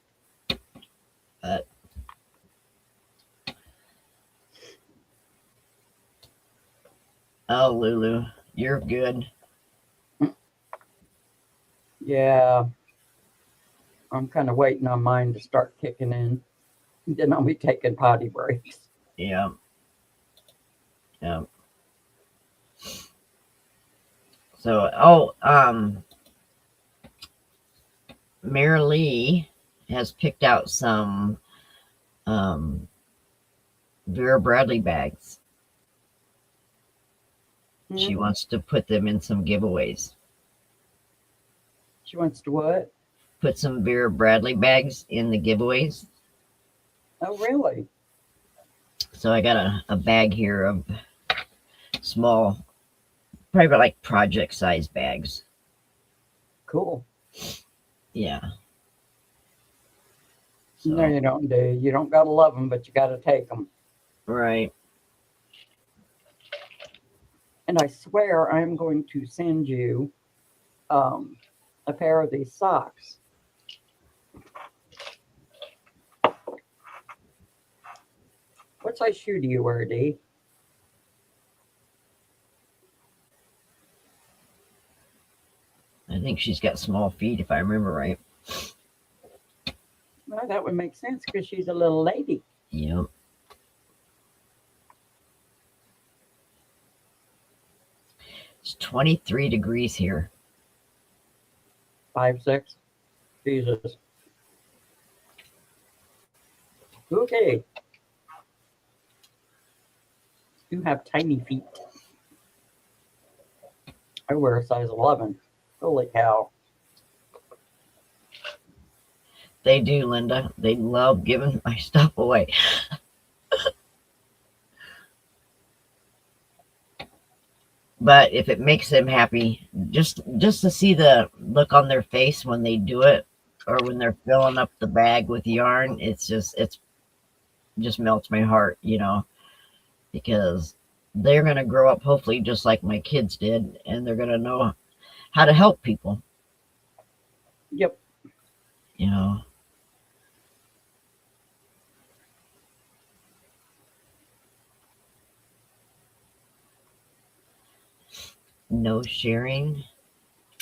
Speaker 2: Oh, Lulu, you're good.
Speaker 1: Yeah. I'm kind of waiting on mine to start kicking in. Then I'll be taking potty breaks.
Speaker 2: Yeah. Yeah. So, Mary Lee has picked out some Vera Bradley bags. She wants to put them in some giveaways.
Speaker 1: She wants to what?
Speaker 2: Put some Vera Bradley bags in the giveaways.
Speaker 1: Oh, really?
Speaker 2: So I got a bag here of small, probably like project size bags.
Speaker 1: Cool.
Speaker 2: Yeah.
Speaker 1: So. No, you don't do. You don't got to love them, but you got to take them.
Speaker 2: Right.
Speaker 1: And I swear I'm going to send you a pair of these socks. What size shoe do you wear, Dee?
Speaker 2: I think she's got small feet, if I remember right.
Speaker 1: Well, that would make sense because she's a little lady.
Speaker 2: Yep. It's 23 degrees here.
Speaker 1: 5'6". Jesus. Okay. You have tiny feet. I wear a size 11. Holy cow.
Speaker 2: They do, Linda. They love giving my stuff away. But if it makes them happy, just to see the look on their face when they do it, or when they're filling up the bag with yarn, it's just melts my heart, because they're gonna grow up hopefully just like my kids did, and they're gonna know how to help people.
Speaker 1: Yep.
Speaker 2: No sharing.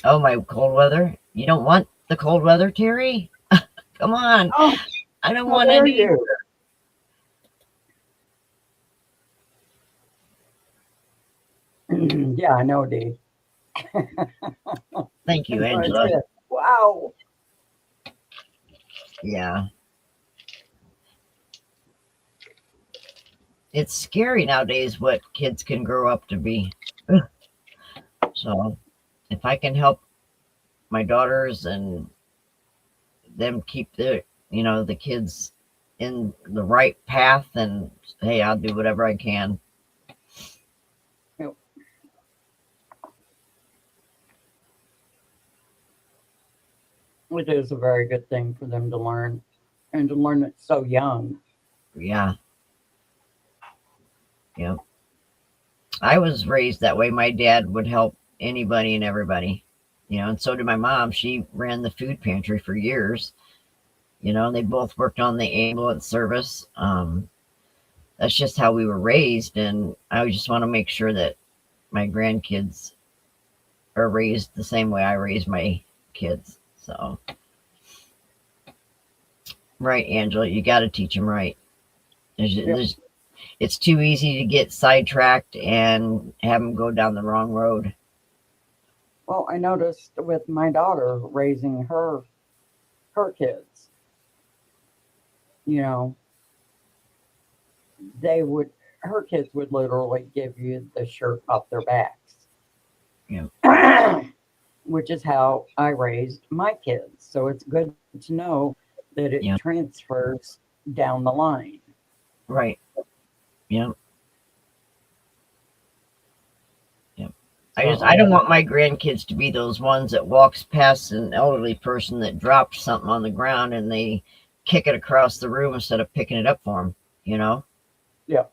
Speaker 2: Oh, my cold weather. You don't want the cold weather, Terry? Come on.
Speaker 1: Oh,
Speaker 2: I don't
Speaker 1: how
Speaker 2: want
Speaker 1: dare
Speaker 2: any.
Speaker 1: you? Yeah, I know, Dee.
Speaker 2: Thank you,
Speaker 1: That's what I
Speaker 2: Angela.
Speaker 1: said. Wow.
Speaker 2: Yeah. It's scary nowadays what kids can grow up to be. So if I can help my daughters and them keep the kids in the right path, and hey, I'll do whatever I can.
Speaker 1: Yep. It is a very good thing for them to learn, and to learn it so young.
Speaker 2: Yeah. Yep. I was raised that way. My dad would help anybody and everybody, and so did my mom. She ran the food pantry for years. They both worked on the ambulance service. That's just how we were raised, and I just want to make sure that my grandkids are raised the same way I raised my kids. So, right, Angela, you got to teach them right. It's too easy to get sidetracked and have them go down the wrong road.
Speaker 1: Well, I noticed with my daughter raising her kids, her kids would literally give you the shirt off their backs.
Speaker 2: Yeah.
Speaker 1: Which is how I raised my kids. So it's good to know that it
Speaker 2: Yeah.
Speaker 1: transfers down the line.
Speaker 2: Right. Yeah. I don't want my grandkids to be those ones that walks past an elderly person that dropped something on the ground and they kick it across the room instead of picking it up for them,
Speaker 1: Yeah.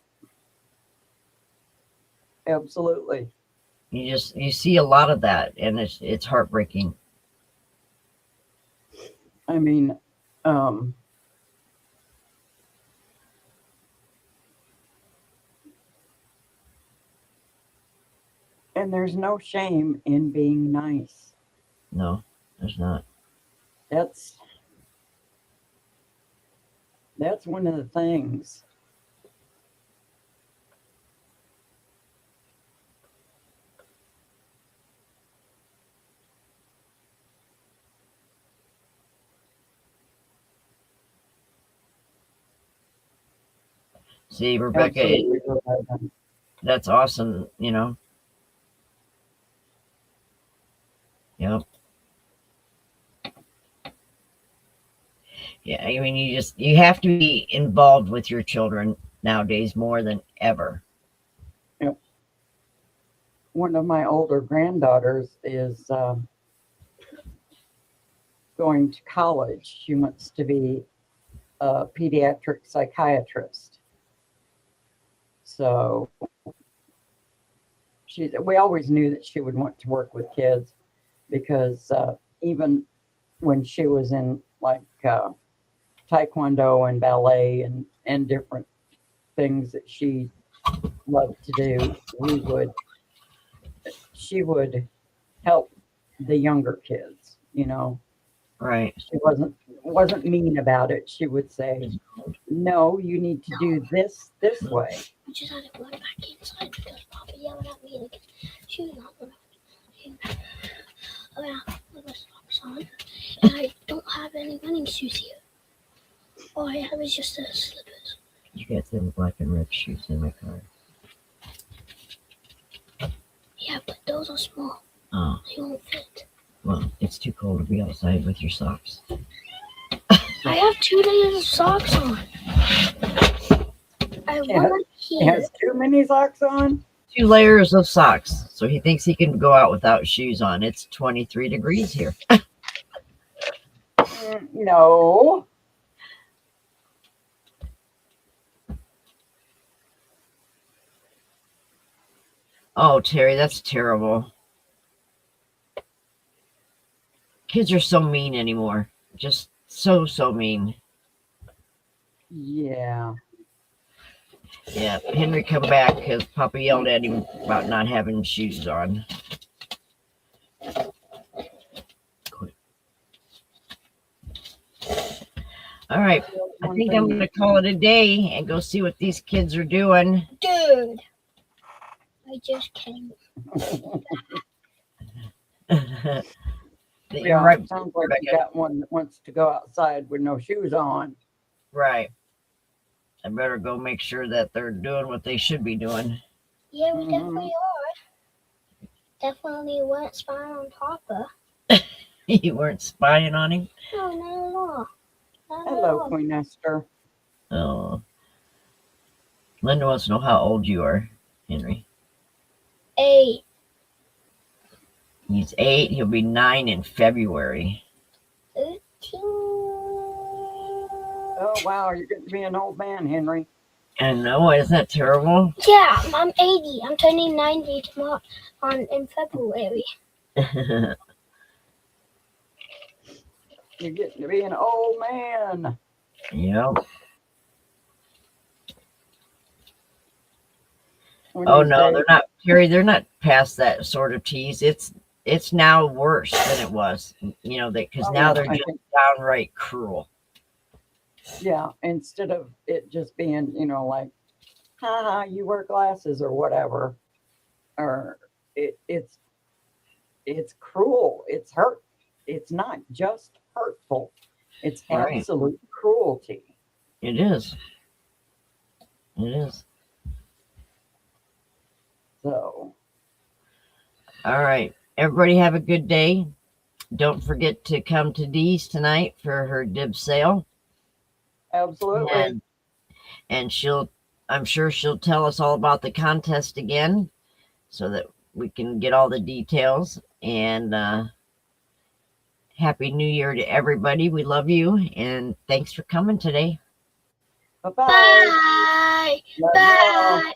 Speaker 1: Absolutely.
Speaker 2: You see a lot of that, and it's heartbreaking.
Speaker 1: I mean, and there's no shame in being nice.
Speaker 2: No, there's not.
Speaker 1: That's one of the things.
Speaker 2: See, Rebecca, that's awesome, Yep. Yeah, I mean, you have to be involved with your children nowadays more than ever.
Speaker 1: Yep. One of my older granddaughters is going to college. She wants to be a pediatric psychiatrist. So we always knew that she would want to work with kids, because even when she was in like taekwondo and ballet and different things that she loved to do, she would help the younger kids,
Speaker 2: Right.
Speaker 1: She wasn't mean about it. She would say, no, you need to do this way.
Speaker 3: I just had to run back inside because Papa yelled at me and she was not around the socks on. And I don't have I have is just the slippers.
Speaker 2: You got them black and red shoes in my car.
Speaker 3: Yeah, but those are small.
Speaker 2: Oh,
Speaker 3: They won't fit.
Speaker 2: well, it's too cold to be outside with your socks.
Speaker 3: I have 2 layers of socks on. I have
Speaker 1: Yeah,
Speaker 3: one
Speaker 1: He
Speaker 3: here.
Speaker 1: has too many socks on.
Speaker 2: 2 layers of socks. So he thinks he can go out without shoes on. It's 23 degrees here.
Speaker 1: No.
Speaker 2: Oh, Terry, that's terrible. Kids are so mean anymore. Just so mean.
Speaker 1: Yeah.
Speaker 2: Yeah, Henry come back because Papa yelled at him about not having shoes on. Quit. All right, I think I'm going to call it a day and go see what these kids are doing.
Speaker 3: Dude, I just came.
Speaker 2: That
Speaker 1: Yeah,
Speaker 2: you're right.
Speaker 1: sounds like you
Speaker 2: Rebecca.
Speaker 1: got one that wants to go outside with no shoes on.
Speaker 2: Right. I better go make sure that they're doing what they should be doing.
Speaker 3: Yeah, we
Speaker 1: Mhm.
Speaker 3: definitely are. Definitely weren't spying on Papa.
Speaker 2: You weren't spying on him?
Speaker 3: No, not at all. Not at
Speaker 1: Hello,
Speaker 3: all.
Speaker 1: Queen Esther.
Speaker 2: Oh. Linda wants to know how old you are, Henry.
Speaker 3: 8.
Speaker 2: He's 8. He'll be 9 in February.
Speaker 3: 13.
Speaker 1: Oh, wow, you're getting to be an old man, Henry.
Speaker 2: I know, isn't that terrible?
Speaker 3: Yeah, I'm 80. I'm turning 90 tomorrow in February.
Speaker 1: You're getting to be an old man.
Speaker 2: Yep.
Speaker 1: When
Speaker 2: Oh
Speaker 1: you
Speaker 2: no,
Speaker 1: say-
Speaker 2: they're not, Terry. They're not past that sort of tease. It's now worse than it was. You know, because
Speaker 1: Oh,
Speaker 2: now
Speaker 1: yeah,
Speaker 2: they're
Speaker 1: I
Speaker 2: just
Speaker 1: think-
Speaker 2: downright cruel.
Speaker 1: Yeah, instead of it just being, like, haha, you wear glasses or whatever, or it's cruel. It's hurt. It's not just hurtful. It's
Speaker 2: Right.
Speaker 1: absolute cruelty.
Speaker 2: It is. It is.
Speaker 1: So,
Speaker 2: All right. Everybody have a good day. Don't forget to come to Dee's tonight for her dib sale.
Speaker 1: absolutely.
Speaker 2: And I'm sure she'll tell us all about the contest again so that we can get all the details. And Happy New Year to everybody. We love you. And thanks for coming today.
Speaker 1: Bye-bye.
Speaker 3: Bye.
Speaker 1: Love y'all.
Speaker 3: Bye.